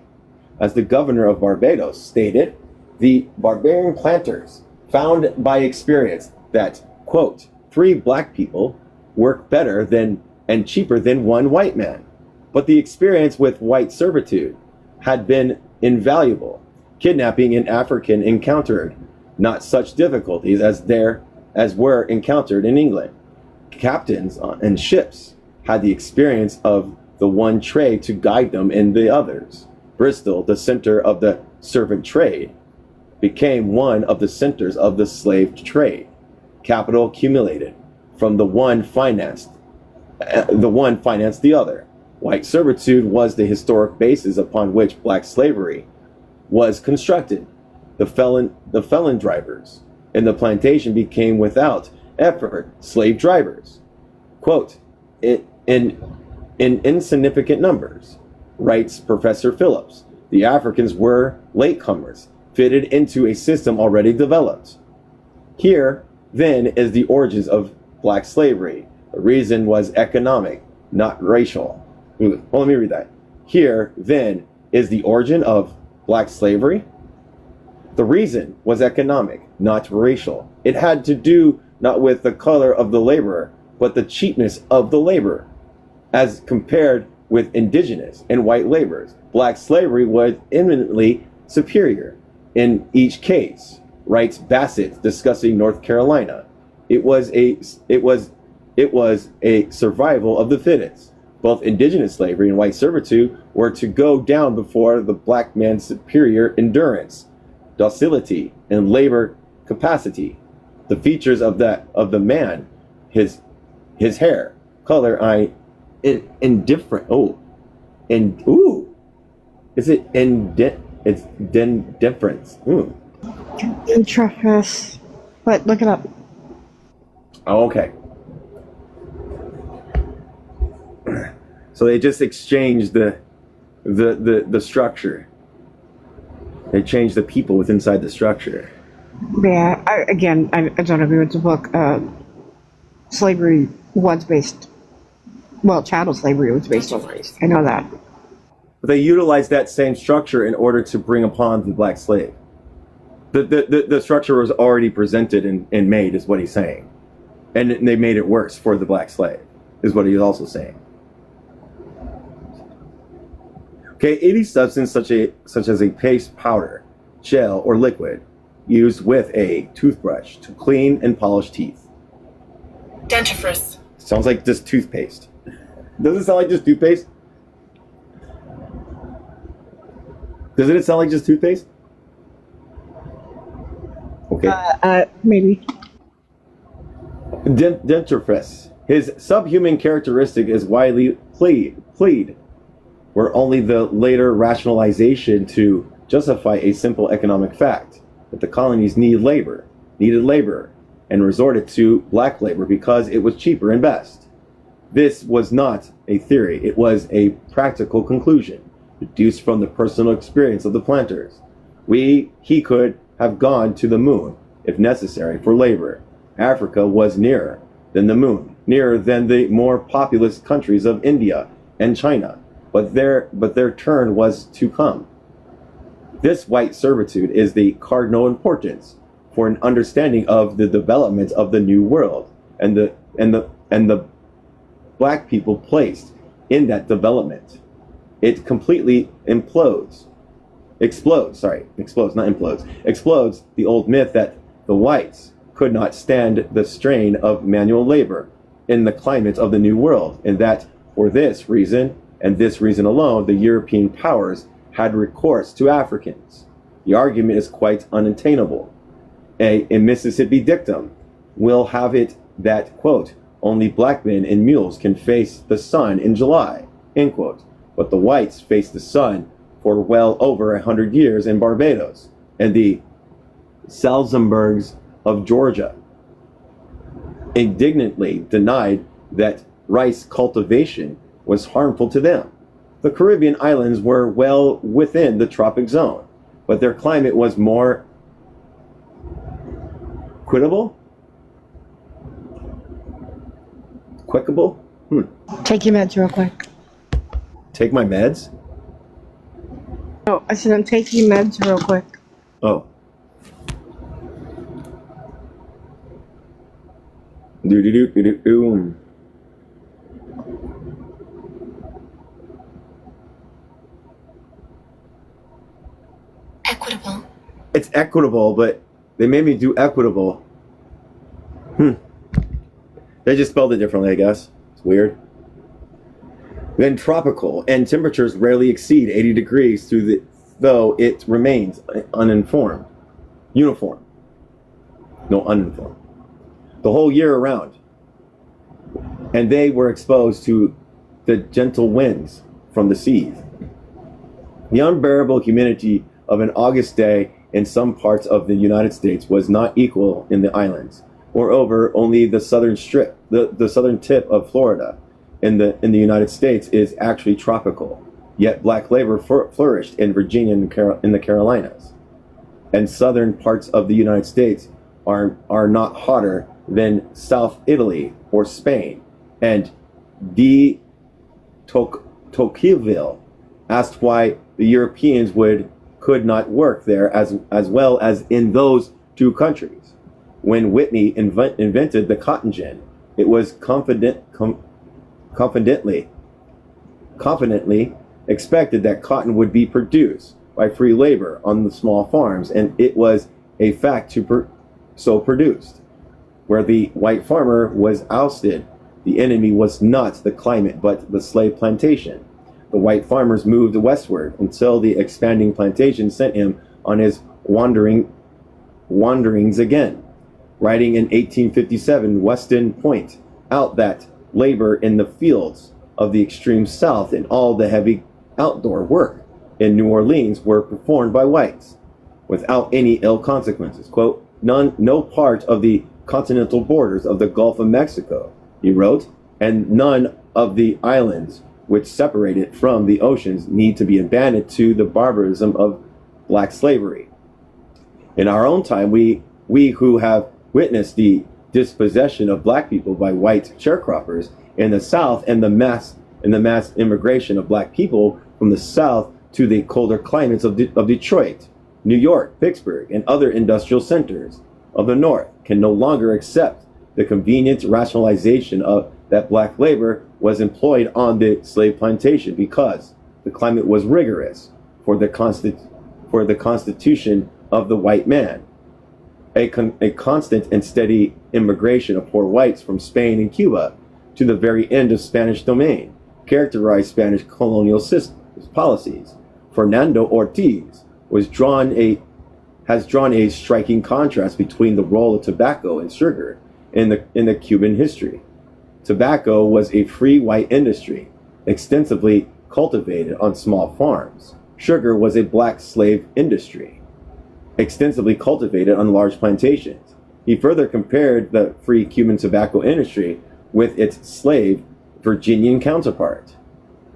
As the governor of Barbados stated, the barbarian planters found by experience that, quote, 3 black people work better and cheaper than 1 white man. But the experience with white servitude had been invaluable. Kidnapping in African encountered not such difficulties as were encountered in England. Captains on ships had the experience of the one trade to guide them in the others. Bristol, the center of the servant trade, became one of the centers of the slave trade. Capital accumulated from the one financed the other. White servitude was the historic basis upon which black slavery was constructed. The felon drivers in the plantation became without effort slave drivers. Quote, in insignificant numbers, writes Professor Phillips, the Africans were latecomers, fitted into a system already developed. Here, then, is the origins of black slavery. The reason was economic, not racial. Well, let me read that. Here, then, is the origin of black slavery. The reason was economic, not racial. It had to do not with the color of the laborer, but the cheapness of the laborer, as compared with indigenous and white laborers. Black slavery was eminently superior in each case, writes Bassett, discussing North Carolina. It was a survival of the fittest. Both indigenous slavery and white servitude were to go down before the black man's superior endurance, docility, and labor capacity. The features of the man, his hair, color, indifferent. Is it it's indifference?
Intrafis. But look it up.
Oh, okay. So they just exchanged the structure. They changed the people within inside the structure.
Yeah, I don't agree with the book. Slavery was based, chattel slavery was based on race. I know that.
But they utilized that same structure in order to bring upon the black slave. The structure was already presented and made, is what he's saying. And they made it worse for the black slave. is what he's also saying. Okay, any substance such as a paste, powder, gel, or liquid used with a toothbrush to clean and polish teeth.
Dentifrice.
Sounds like just toothpaste. Doesn't it sound like just toothpaste? Doesn't it sound like just toothpaste? Okay.
Maybe.
Dentifrice. His subhuman characteristic is widely plead, were only the later rationalization to justify a simple economic fact that the colonies needed labor, and resorted to black labor because it was cheaper and best. This was not a theory, it was a practical conclusion, deduced from the personal experience of the planters. He could have gone to the moon, if necessary, for labor. Africa was nearer than the moon, nearer than the more populous countries of India and China, but their turn was to come. This white servitude is the cardinal importance for an understanding of the development of the New World and the black people placed in that development. It completely explodes the old myth that the whites could not stand the strain of manual labor in the climate of the New World, and that for this reason, and this reason alone, the European powers had recourse to Africans. The argument is quite unattainable. A Mississippi dictum will have it that, quote, only black men and mules can face the sun in July, end quote. But the whites faced the sun for well over 100 years in Barbados and the Salzburgs of Georgia indignantly denied that rice cultivation was harmful to them. The Caribbean islands were well within the tropic zone, but their climate was more quickable?
Take your meds real quick.
Take my meds?
Oh, I said I'm taking meds real quick.
Oh. Do.
Equitable.
It's equitable, but they made me do equitable. They just spelled it differently, I guess. It's weird. Then tropical, and temperatures rarely exceed 80 degrees though it remains uninformed. Uniform. No, uninformed. The whole year around. And they were exposed to the gentle winds from the seas. The unbearable humidity of an August day in some parts of the United States was not equal in the islands. Moreover, only the southern strip, the southern tip of Florida in the United States is actually tropical. Yet black labor flourished in Virginia and in the Carolinas. And southern parts of the United States are not hotter than South Italy or Spain. And de Tocqueville asked why the Europeans could not work there as well as in those two countries. When Whitney invented the cotton gin, it was confidently expected that cotton would be produced by free labor on the small farms, and it was a fact so produced. Where the white farmer was ousted, the enemy was not the climate but the slave plantation. The white farmers moved westward until the expanding plantation sent him on his wanderings again. Writing in 1857, Weston pointed out that labor in the fields of the extreme South and all the heavy outdoor work in New Orleans were performed by whites without any ill consequences. Quote, no part of the continental borders of the Gulf of Mexico, he wrote, and none of the islands which separate it from the oceans need to be abandoned to the barbarism of black slavery. In our own time, we who have witnessed the dispossession of black people by white sharecroppers in the South and the mass immigration of black people from the South to the colder climates of Detroit, New York, Pittsburgh, and other industrial centers of the North can no longer accept the convenient rationalization that black labor was employed on the slave plantation because the climate was rigorous for the constitution of the white man. A constant and steady immigration of poor whites from Spain and Cuba to the very end of Spanish domain characterized Spanish colonial policies. Fernando Ortiz has drawn a striking contrast between the role of tobacco and sugar in the Cuban history. Tobacco was a free white industry, extensively cultivated on small farms. Sugar was a black slave industry, extensively cultivated on large plantations. He further compared the free Cuban tobacco industry with its slave Virginian counterpart.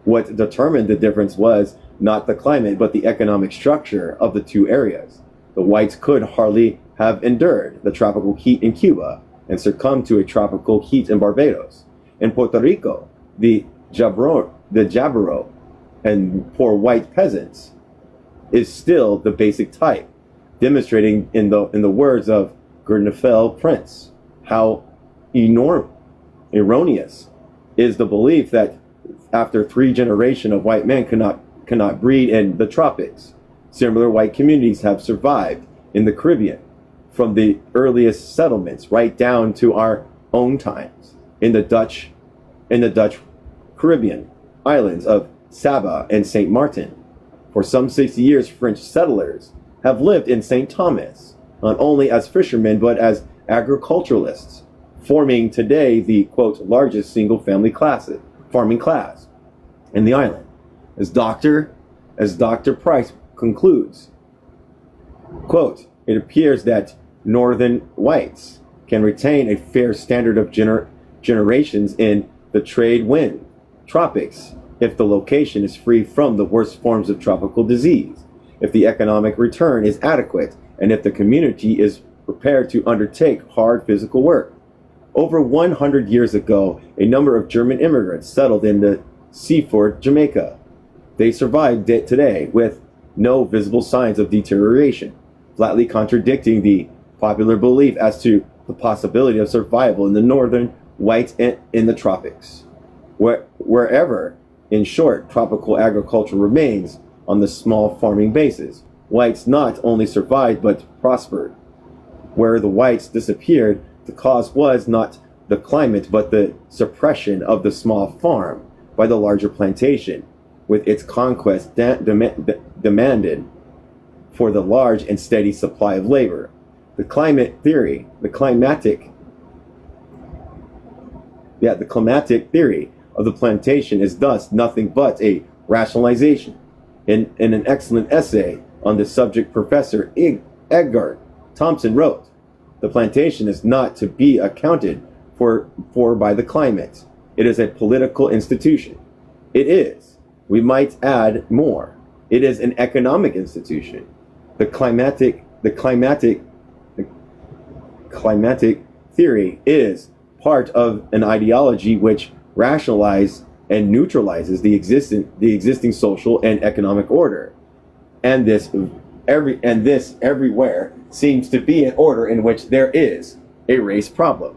What determined the difference was not the climate, but the economic structure of the two areas. The whites could hardly have endured the tropical heat in Cuba and succumbed to a tropical heat in Barbados. In Puerto Rico, the Jabaro and poor white peasants is still the basic type, demonstrating in the words of Gernefeld Prince how erroneous is the belief that after 3 generations of white men cannot breed in the tropics. Similar white communities have survived in the Caribbean from the earliest settlements right down to our own times in the Dutch Caribbean islands of Saba and St. Martin. For some 60 years, French settlers have lived in St. Thomas, not only as fishermen but as agriculturalists, forming today the, quote, largest single-family farming class in the island. As Dr. Price concludes, quote, it appears that northern whites can retain a fair standard of generations in the trade wind tropics if the location is free from the worst forms of tropical disease, if the economic return is adequate, and if the community is prepared to undertake hard physical work. Over 100 years ago, a number of German immigrants settled in the Seaford, Jamaica. They survived today with no visible signs of deterioration, flatly contradicting the popular belief as to the possibility of survival in the northern whites in the tropics. Wherever, in short, tropical agriculture remains on the small farming basis, whites not only survived but prospered. Where the whites disappeared, the cause was not the climate but the suppression of the small farm by the larger plantation, with its conquest demanded for the large and steady supply of labor. The climatic theory of the plantation is thus nothing but a rationalization. In an excellent essay on this subject, Professor Edgar Thompson wrote, "The plantation is not to be accounted for by the climate. It is a political institution. It is, we might add more, it is an economic institution. The climatic theory is part of an ideology which rationalizes and neutralizes the existing social and economic order, and this everywhere seems to be an order in which there is a race problem."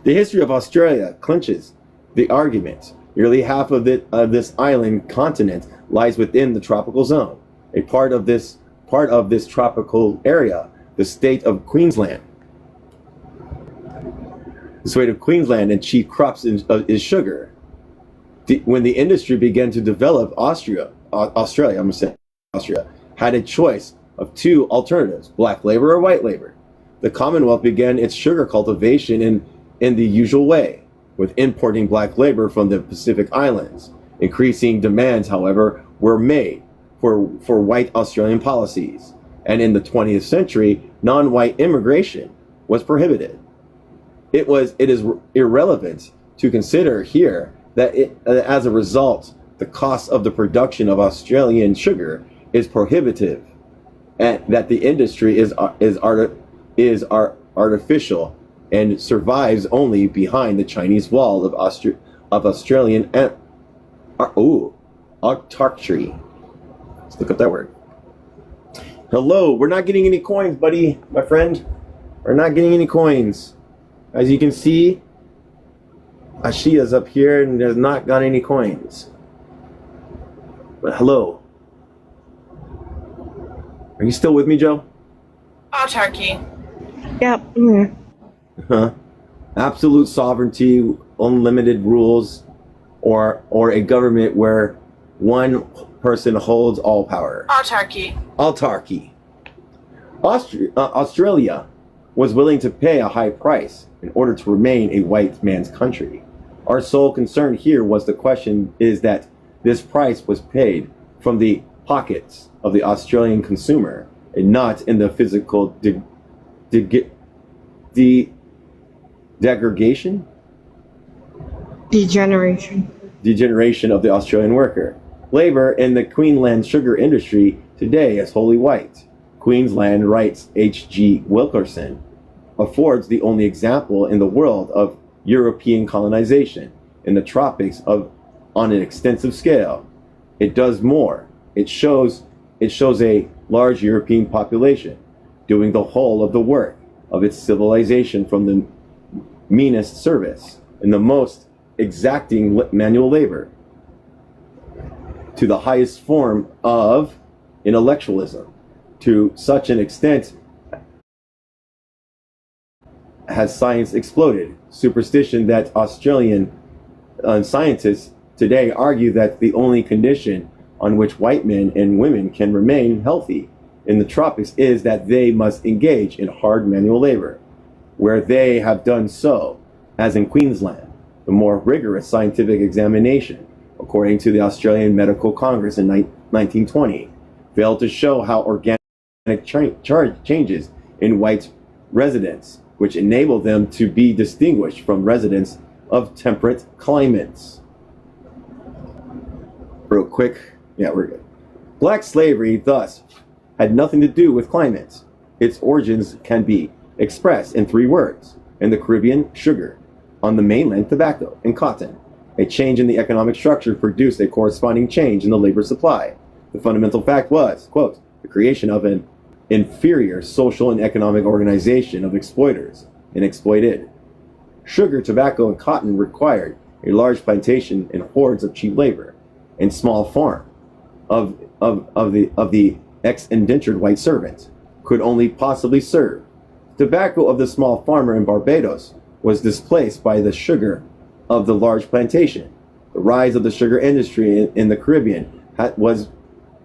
The history of Australia clinches the argument. Nearly half of this island continent lies within the tropical zone. A part of this tropical area, the state of Queensland. The state of Queensland and chief crops is sugar. When the industry began to develop, Austria had a choice of 2 alternatives: black labor or white labor. The Commonwealth began its sugar cultivation in the usual way, with importing black labor from the Pacific Islands. Increasing demands, however, were made for white Australian policies, and in the 20th century, non-white immigration was prohibited. It is irrelevant to consider here that as a result, the cost of the production of Australian sugar is prohibitive, and that the industry is artificial and survives only behind the Chinese wall of Australian autarky. Let's look up that word. Hello, we're not getting any coins, buddy, my friend. We're not getting any coins. As you can see, Ashia's up here and has not got any coins. But hello. Are you still with me, Joe?
Autarky.
Yep. Yeah.
Huh? Absolute sovereignty, unlimited rules, or a government where one person holds all power.
Autarky.
Autarky. Australia was willing to pay a high price in order to remain a white man's country. Our sole concern here was the question is that this price was paid from the pockets of the Australian consumer and not in the physical degradation? Degeneration of the Australian worker. Labor in the Queensland sugar industry today is wholly white. Queensland, writes H.G. Wilkerson, affords the only example in the world of European colonization in the tropics on an extensive scale. It does more. It shows a large European population doing the whole of the work of its civilization, from the meanest service and the most exacting manual labor to the highest form of intellectualism. To such an extent has science exploded. Superstition that Australian scientists today argue that the only condition on which white men and women can remain healthy in the tropics is that they must engage in hard manual labor, where they have done so, as in Queensland. The more rigorous scientific examination, according to the Australian Medical Congress in 1920, failed to show how organic changes in white residents, which enable them to be distinguished from residents of temperate climates. Real quick, yeah, we're good. Black slavery, thus, had nothing to do with climate. Its origins can be expressed in three words. In the Caribbean, sugar. On the mainland, tobacco and cotton. A change in the economic structure produced a corresponding change in the labor supply. The fundamental fact was, quote, the creation of an inferior social and economic organization of exploiters and exploited. Sugar, tobacco, and cotton required a large plantation and hordes of cheap labor and small farm of the ex-indentured white servant could only possibly serve. Tobacco of the small farmer in Barbados was displaced by the sugar of the large plantation. The rise of the sugar industry in the Caribbean was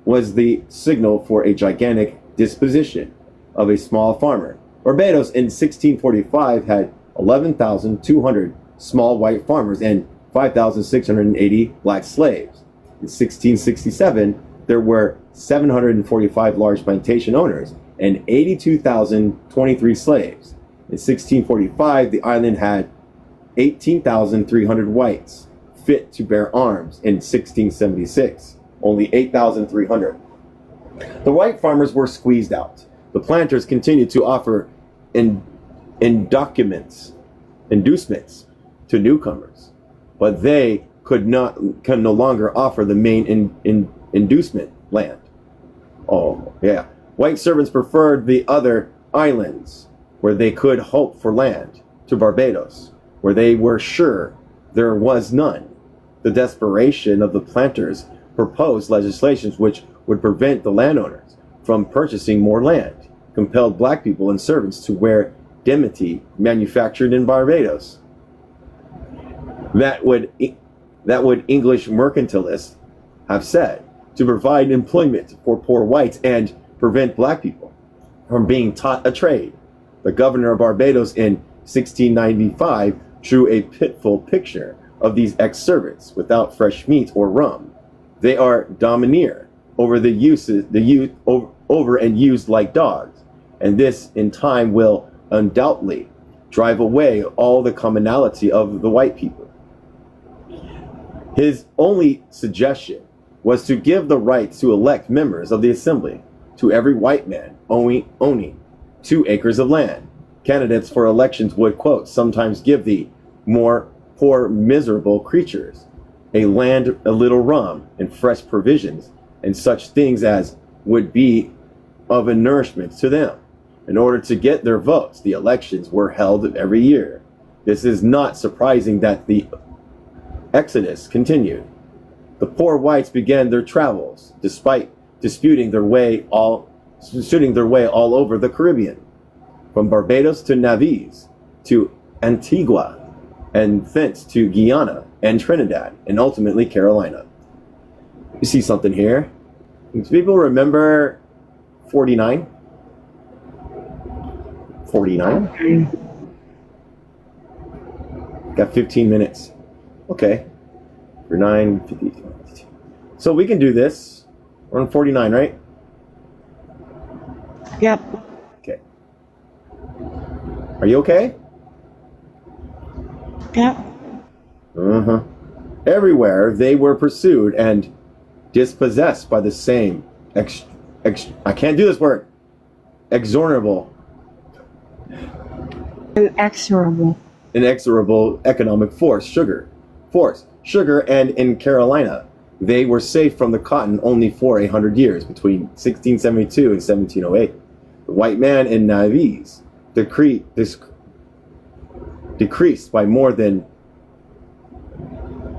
the signal for a gigantic disposition of a small farmer. Barbados in 1645 had 11,200 small white farmers and 5,680 black slaves. In 1667, there were 745 large plantation owners and 82,023 slaves. In 1645, the island had 18,300 whites fit to bear arms. In 1676, only 8,300. The white farmers were squeezed out. The planters continued to offer inducements to newcomers, but they can no longer offer the main inducement land. Oh, yeah. White servants preferred the other islands where they could hope for land to Barbados, where they were sure there was none. The desperation of the planters proposed legislations which would prevent the landowners from purchasing more land, compelled black people and servants to wear dimity manufactured in Barbados. That would English mercantilists have said, to provide employment for poor whites and prevent black people from being taught a trade. The governor of Barbados in 1695 drew a pitiful picture of these ex-servants without fresh meat or rum. They are domineer over over and used like dogs, and this in time will undoubtedly drive away all the commonality of the white people. His only suggestion was to give the right to elect members of the assembly to every white man owning 2 acres of land. Candidates for elections would, quote, sometimes give the more poor miserable creatures a little rum and fresh provisions and such things as would be of a nourishment to them. In order to get their votes, the elections were held every year. This is not surprising that the exodus continued. The poor whites began their travels, despite disputing their way all over the Caribbean, from Barbados to Navies, to Antigua, and thence to Guyana and Trinidad, and ultimately Carolina. You see something here? Do people remember 49? 49? Got 15 minutes. Okay. For 9:50. So we can do this. We're on 49, right?
Yep.
Okay. Are you okay?
Yep.
Uh-huh. Everywhere they were pursued and dispossessed by the same I can't do this word. Exorable, inexorable economic force, sugar, and in Carolina, they were safe from the cotton only for 100 years, between 1672 and 1708. The white man in Navies decreased by more than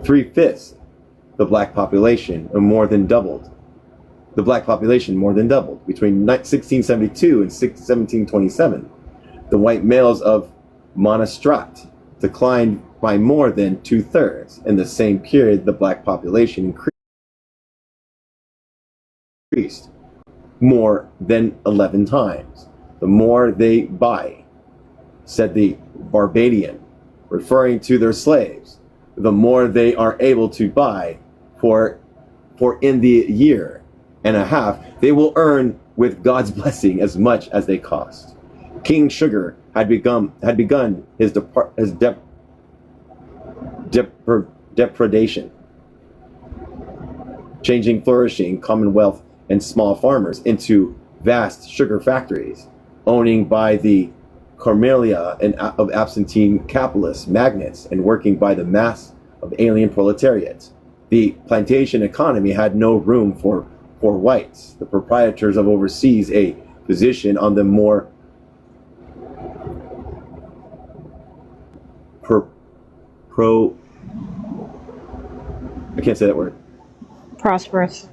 3/5. The black population more than doubled. Between 1672 and 1727. The white males of Monastrat declined by more than 2/3. In the same period, the black population increased more than 11 times. The more they buy, said the Barbadian, referring to their slaves, the more they are able to buy, for in the year and a half they will earn with God's blessing as much as they cost. King Sugar had begun his depredation, changing flourishing commonwealth and small farmers into vast sugar factories, owning by the Cormelia and of absentee capitalists, magnates, and working by the mass of alien proletariat. The plantation economy had no room for whites. The proprietors of overseas a position on the more I can't say that word.
Prosperous.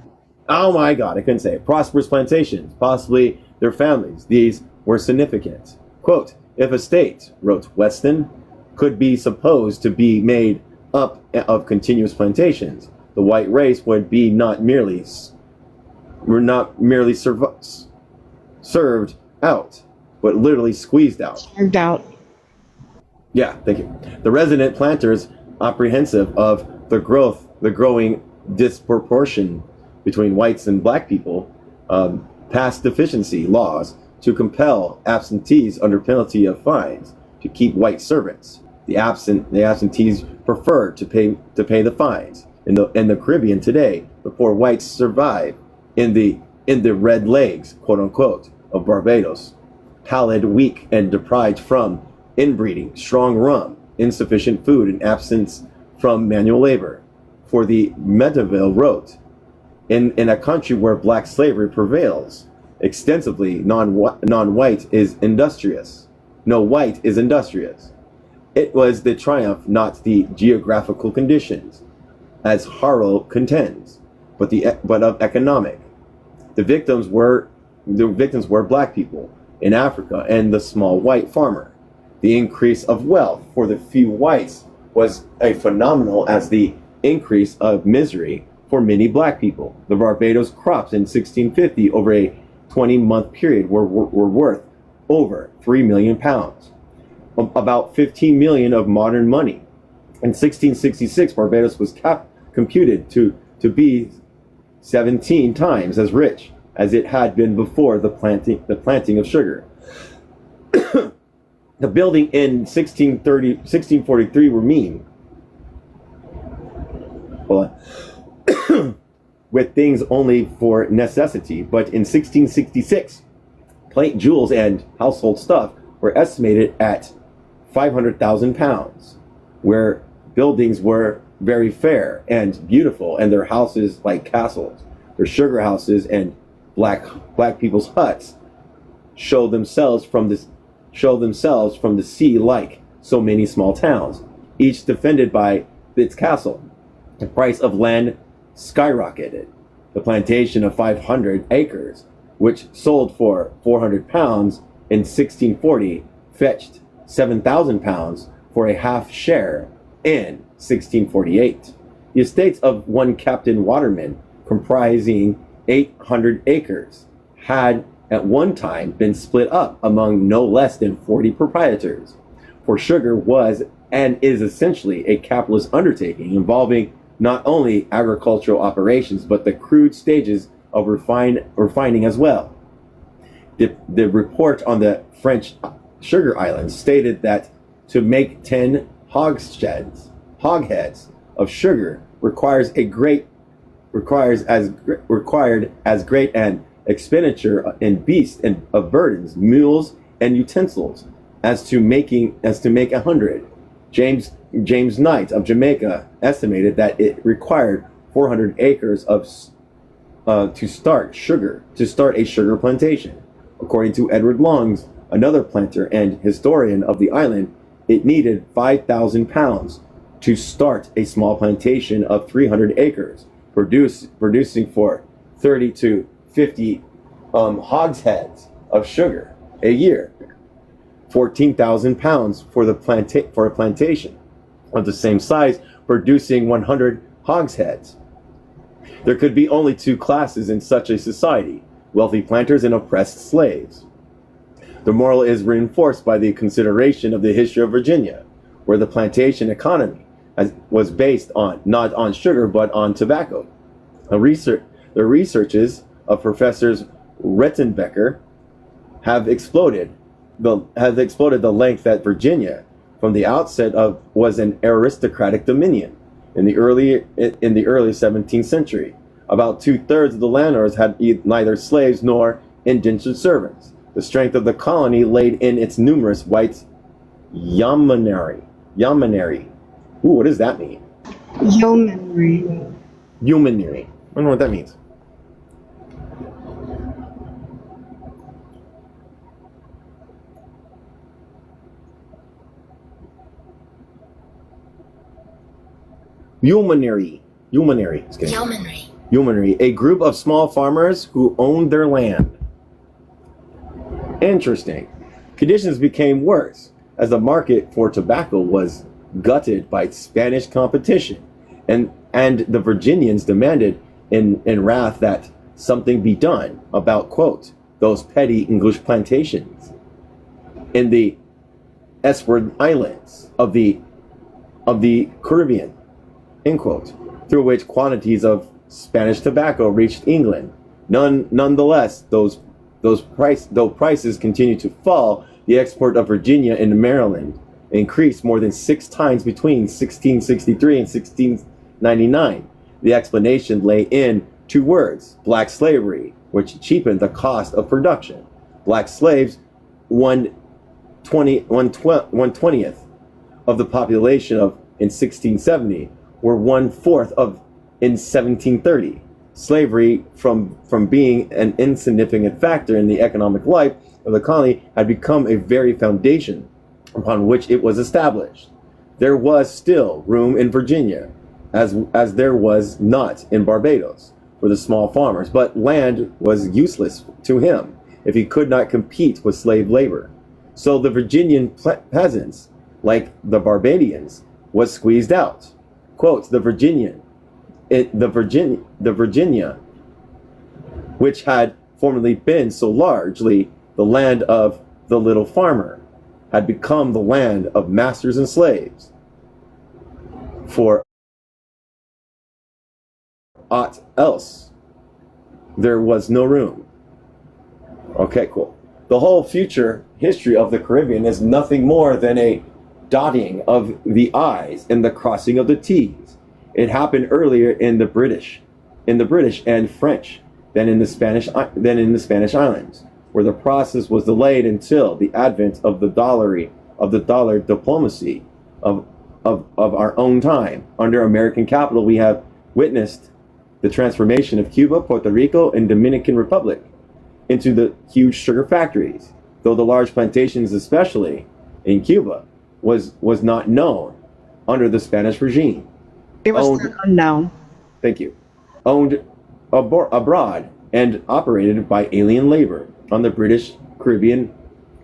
Oh my God, I couldn't say it. Prosperous plantations, possibly their families. These were significant. Quote, if a state, wrote Weston, could be supposed to be made up of continuous plantations, the white race would be not merely served out, but literally squeezed out.
Served out.
Yeah, thank you. The resident planters, apprehensive of the growing disproportion between whites and black people, passed deficiency laws to compel absentees under penalty of fines to keep white servants. The absentees preferred to pay the fines. In the Caribbean today, the poor whites survive in the red legs, quote unquote, of Barbados, pallid, weak, and deprived from inbreeding, strong rum, insufficient food, and absence from manual labor. For the Medeville wrote, in a country where black slavery prevails extensively, non-white is industrious. No white is industrious. It was the triumph, not the geographical conditions, as Harlow contends, but of economic. The victims were black people in Africa and the small white farmer. The increase of wealth for the few whites was as phenomenal as the increase of misery for many black people. The Barbados crops in 1650 over a 20-month period were worth over 3 million pounds, about 15 million of modern money. In 1666, Barbados was computed to be 17 times as rich as it had been before the planting of sugar. The building in 1643 were mean. Hold on. With things only for necessity, but in 1666, plate, jewels, and household stuff were estimated at 500,000 pounds, where buildings were very fair and beautiful, and their houses like castles. Their sugar houses and black people's huts show themselves from the sea like so many small towns, each defended by its castle. The price of land skyrocketed. The plantation of 500 acres, which sold for £400 in 1640, fetched £7,000 for a half share in 1648. The estates of one Captain Waterman, comprising 800 acres, had at one time been split up among no less than 40 proprietors. For sugar was and is essentially a capitalist undertaking involving not only agricultural operations but the crude stages of refining as well. The report on the French sugar islands stated that to make 10 hogsheads of sugar required as great an expenditure in beasts and of burdens, mules, and utensils as to make 100. James Knight of Jamaica estimated that it required 400 acres to start a sugar plantation. According to Edward Longs, another planter and historian of the island, it needed £5,000 to start a small plantation of 300 acres, producing for 30 to 50 hogsheads of sugar a year. £14,000 for a plantation of the same size, producing 100 hogsheads. There could be only two classes in such a society: wealthy planters and oppressed slaves. The moral is reinforced by the consideration of the history of Virginia, where the plantation economy was based not on sugar but on tobacco. The researches of Professors Rettenbecker have exploded the length that Virginia, from the outset was an aristocratic dominion. In the early 17th century, about 2/3 of the landowners had neither slaves nor indentured servants. The strength of the colony laid in its numerous white yeomanry. Ooh, what does that mean?
Yeomanry.
Yeomanry. I don't know what that means. Yeomanry. Yeomanry, a group of small farmers who owned their land. Interesting. Conditions became worse as the market for tobacco was gutted by Spanish competition, and the Virginians demanded in wrath that something be done about, quote, those petty English plantations in the Eastward Islands of the Caribbean, end quote, through which quantities of Spanish tobacco reached England. Nonetheless, though prices continued to fall, the export of Virginia into Maryland increased more than 6 times between 1663 and 1699. The explanation lay in 2 words: black slavery, which cheapened the cost of production. Black slaves, 1/20th of the population in 1670, were 1/4 of in 1730. Slavery, from being an insignificant factor in the economic life of the colony, had become a very foundation upon which it was established. There was still room in Virginia, as there was not in Barbados, for the small farmers, but land was useless to him if he could not compete with slave labor. So the Virginian peasants, like the Barbadians, was squeezed out. Quote, the Virginia, which had formerly been so largely the land of the little farmer, had become the land of masters and slaves. For aught else, there was no room. Okay, cool. The whole future history of the Caribbean is nothing more than a dotting of the I's and the crossing of the T's. It happened earlier in the British and French than in the Spanish islands, where the process was delayed until the advent of the dollar diplomacy of our own time. Under American capital, we have witnessed the transformation of Cuba, Puerto Rico, and Dominican Republic into the huge sugar factories, though the large plantations, especially in Cuba, was not known under the Spanish regime.
It was
Owned,
not unknown.
thank you, owned abroad and operated by alien labor on the British Caribbean,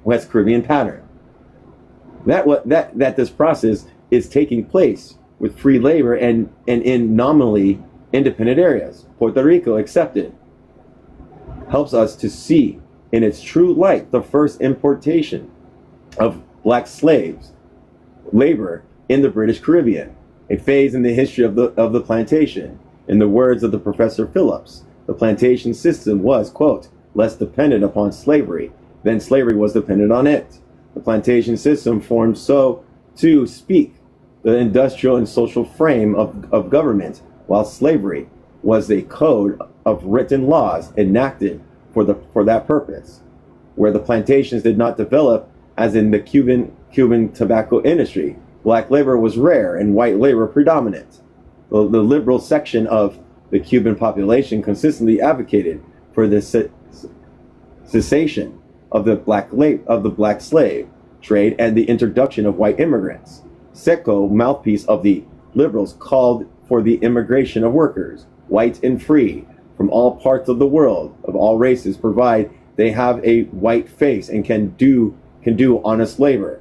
West Caribbean pattern. That this process is taking place with free labor and in nominally independent areas, Puerto Rico accepted, helps us to see in its true light the first importation of black slaves labor in the British Caribbean, a phase in the history of the plantation. In the words of the Professor Phillips, the plantation system was, quote, less dependent upon slavery than slavery was dependent on it. The plantation system formed, so to speak, the industrial and social frame of government, while slavery was a code of written laws enacted for that purpose. Where the plantations did not develop, as in the Cuban tobacco industry, black labor was rare and white labor predominant. The liberal section of the Cuban population consistently advocated for the cessation of the black slave trade and the introduction of white immigrants. Seco, mouthpiece of the liberals, called for the immigration of workers, white and free, from all parts of the world, of all races, provide they have a white face and can do honest labor.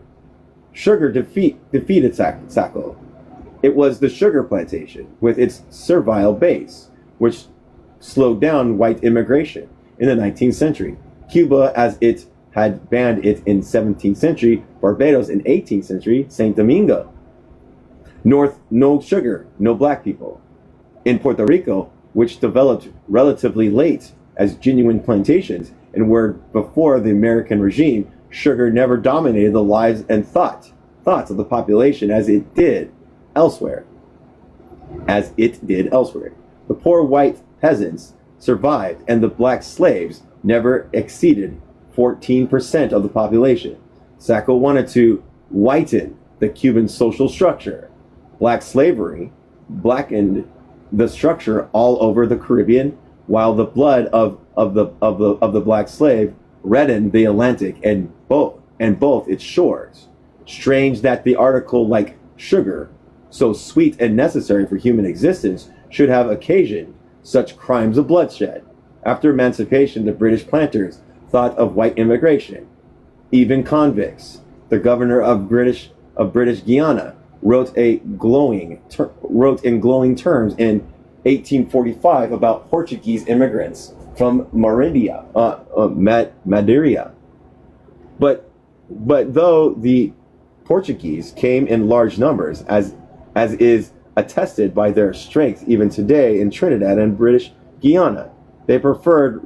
Sugar defeated Saco. It was the sugar plantation with its servile base, which slowed down white immigration in the 19th century. Cuba, as it had banned it in 17th century, Barbados in 18th century, St. Domingo. North, no sugar, no black people. In Puerto Rico, which developed relatively late as genuine plantations and were before the American regime, sugar never dominated the lives and thoughts of the population as it did elsewhere. The poor white peasants survived, and the black slaves never exceeded 14% of the population. Sacco wanted to whiten the Cuban social structure. Black slavery blackened the structure all over the Caribbean, while the blood of the black slave reddened the Atlantic and both its shores. Strange that the article like sugar, so sweet and necessary for human existence, should have occasioned such crimes of bloodshed. After emancipation, the British planters thought of white immigration. Even convicts. The governor of British Guiana wrote in glowing terms in 1845 about Portuguese immigrants from Madeira. But though the Portuguese came in large numbers, as is attested by their strength even today in Trinidad and British Guiana, they preferred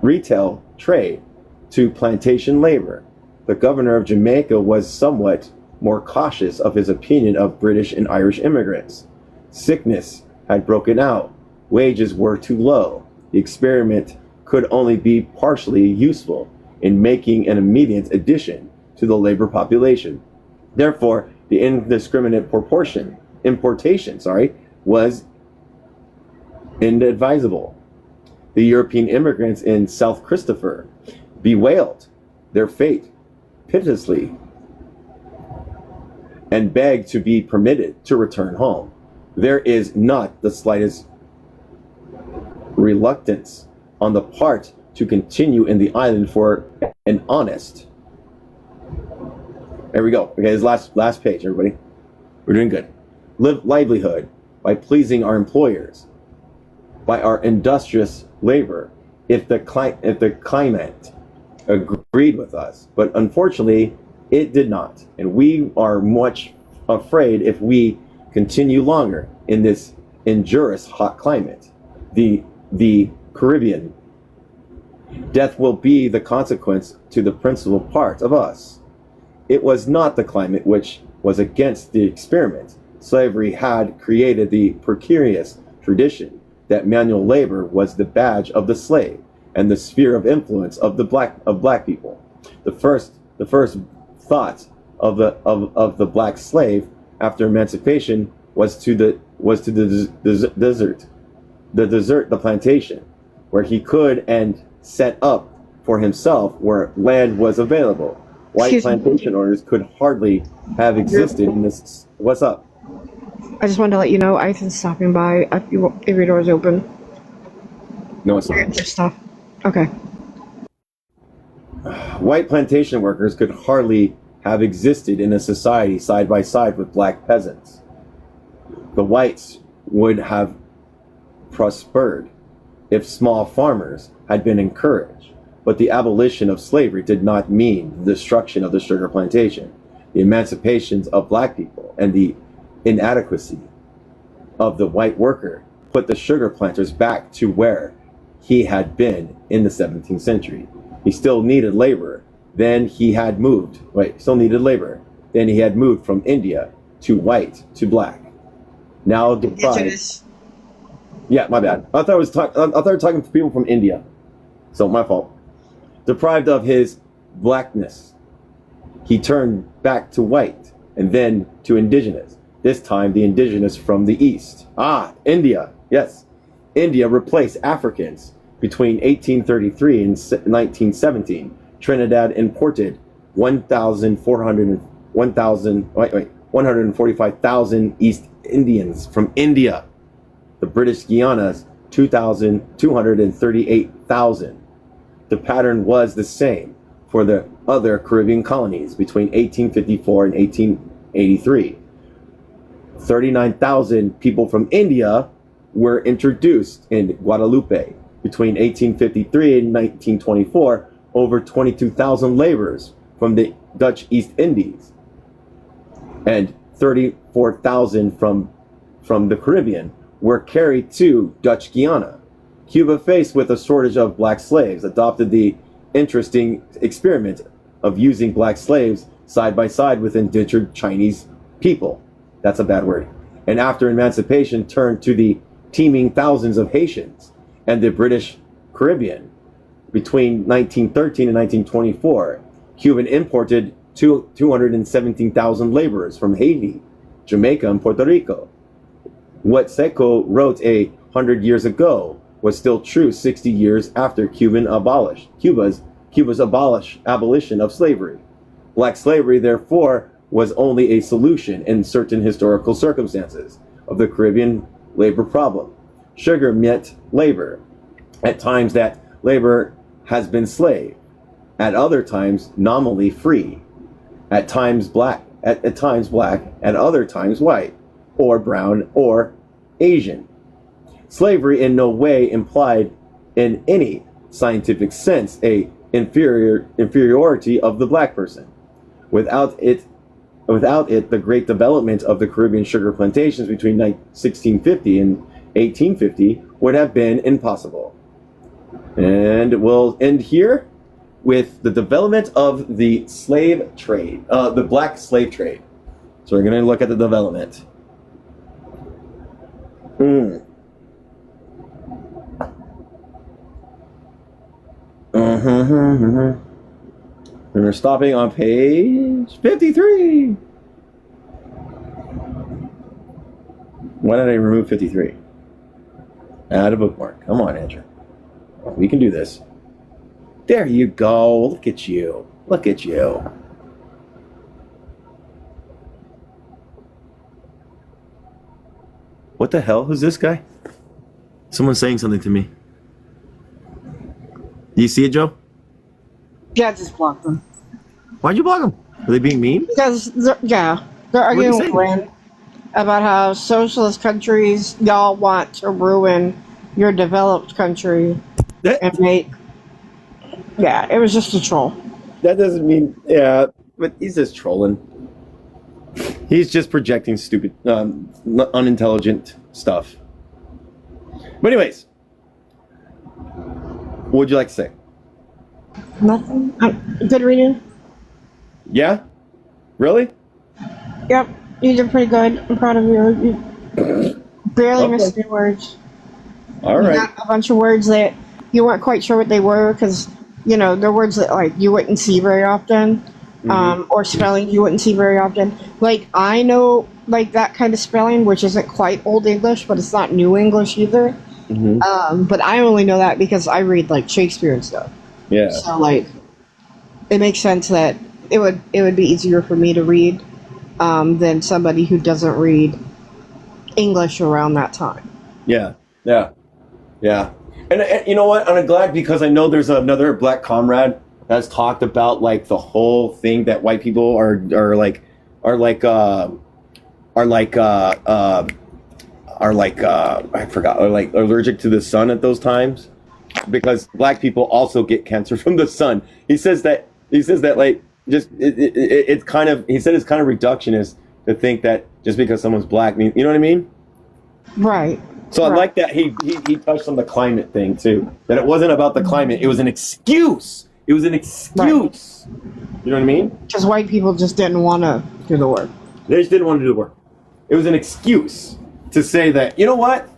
retail trade to plantation labor. The governor of Jamaica was somewhat more cautious of his opinion of British and Irish immigrants. Sickness had broken out. Wages were too low. The experiment could only be partially useful in making an immediate addition to the labor population. Therefore, the indiscriminate importation was inadvisable. The European immigrants in South Christopher bewailed their fate piteously and begged to be permitted to return home. There is not the slightest reluctance on the part to continue in the island for an honest. There we go. Okay, this last page, everybody. We're doing good. Livelihood by pleasing our employers, by our industrious labor, if the climate agreed with us. But unfortunately, it did not. And we are much afraid if we continue longer in this injurious hot climate. The Caribbean, death will be the consequence to the principal part of us. It was not the climate which was against the experiment. Slavery had created the precarious tradition that manual labor was the badge of the slave and the sphere of influence of black people. The first thought of the black slave after emancipation was to desert the plantation, where he could and set up for himself where land was available. White
Excuse me.
plantation owners could hardly have existed in this. What's up?
I just wanted to let you know Ethan's stopping by. If your door's open.
No, it's
You're getting
not.
your stuff. Okay.
White plantation workers could hardly have existed in a society side by side with black peasants. The whites would have prospered if small farmers had been encouraged, but the abolition of slavery did not mean the destruction of the sugar plantation. The emancipations of black people and the inadequacy of the white worker put the sugar planters back to where he had been in the 17th century. He still needed labor. Then he had moved. Still needed labor. Then he had moved from India to white to black. Now deprived. Yeah, my bad. I thought I was talking to people from India. So my fault. Deprived of his blackness, he turned back to white and then to indigenous. This time the indigenous from the east. India. Yes. India replaced Africans between 1833 and 1917. Trinidad imported 145,000 East Indians from India. The British Guianas, 238,000. The pattern was the same for the other Caribbean colonies between 1854 and 1883. 39,000 people from India were introduced in Guadeloupe. Between 1853 and 1924, over 22,000 laborers from the Dutch East Indies and 34,000 from the Caribbean were carried to Dutch Guiana. Cuba, faced with a shortage of black slaves, adopted the interesting experiment of using black slaves side by side with indentured Chinese people. That's a bad word. And after emancipation, turned to the teeming thousands of Haitians and the British Caribbean. Between 1913 and 1924, Cuba imported 217,000 laborers from Haiti, Jamaica, and Puerto Rico. What Seco wrote 100 years ago was still true 60 years after Cuba's abolition of slavery. Black slavery, therefore, was only a solution in certain historical circumstances of the Caribbean labor problem. Sugar meant labor. At times that labor has been slave. At other times nominally free. At times black. At times black. At other times white, or brown, or Asian. Slavery in no way implied in any scientific sense a inferiority of the black person. Without it, the great development of the Caribbean sugar plantations between 1650 and 1850 would have been impossible. And we'll end here with the development of the slave trade, the black slave trade. So we're going to look at the development. And we're stopping on page 53. Why did I remove 53? Add a bookmark. Come on, Andrew. We can do this. There you go. Look at you. Look at you. What the hell? Who's this guy? Someone's saying something to me. Do you see it, Joe?
Yeah, I just blocked them.
Why'd you block them? Are they being mean?
Because, they're arguing with Lynn about how socialist countries, y'all want to ruin your developed country and make... Yeah, it was just a troll.
That doesn't mean... Yeah, but he's just trolling. He's just projecting stupid, unintelligent stuff. But anyways, what would you like to say?
Nothing. Good reading.
Yeah? Really?
Yep, you did pretty good. I'm proud of you. You barely missed any words.
All right.
You got a bunch of words that you weren't quite sure what they were because, you know, they're words that, like, you wouldn't see very often. Or spelling you wouldn't see very often. Like, I know, like, that kind of spelling, which isn't quite Old English, but it's not New English either. But I only know that because I read, like, Shakespeare and stuff.
Yeah.
So, like, it makes sense that it would be easier for me to read than somebody who doesn't read English around that time.
Yeah, yeah, yeah. And you know what? I'm glad because I know there's another black comrade that's talked about like the whole thing that white people are like are like I forgot, are like allergic to the sun at those times because black people also get cancer from the sun. He says that like just it's kind of, he said it's kind of reductionist to think that just because someone's black means, you know what I mean?
Right.
So I
right.
like that he touched on the climate thing too. That it wasn't about the climate. It was an excuse. It was an excuse. You know what I mean?
Because white people just didn't want to do the work.
They just didn't want to do the work. It was an excuse to say that, you know what?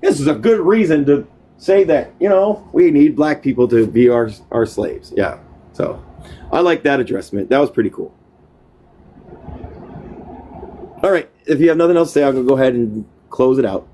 This is a good reason to say that, you know, we need black people to be our slaves. Yeah. So I like that addressment. That was pretty cool. All right. If you have nothing else to say, I'm going to go ahead and close it out.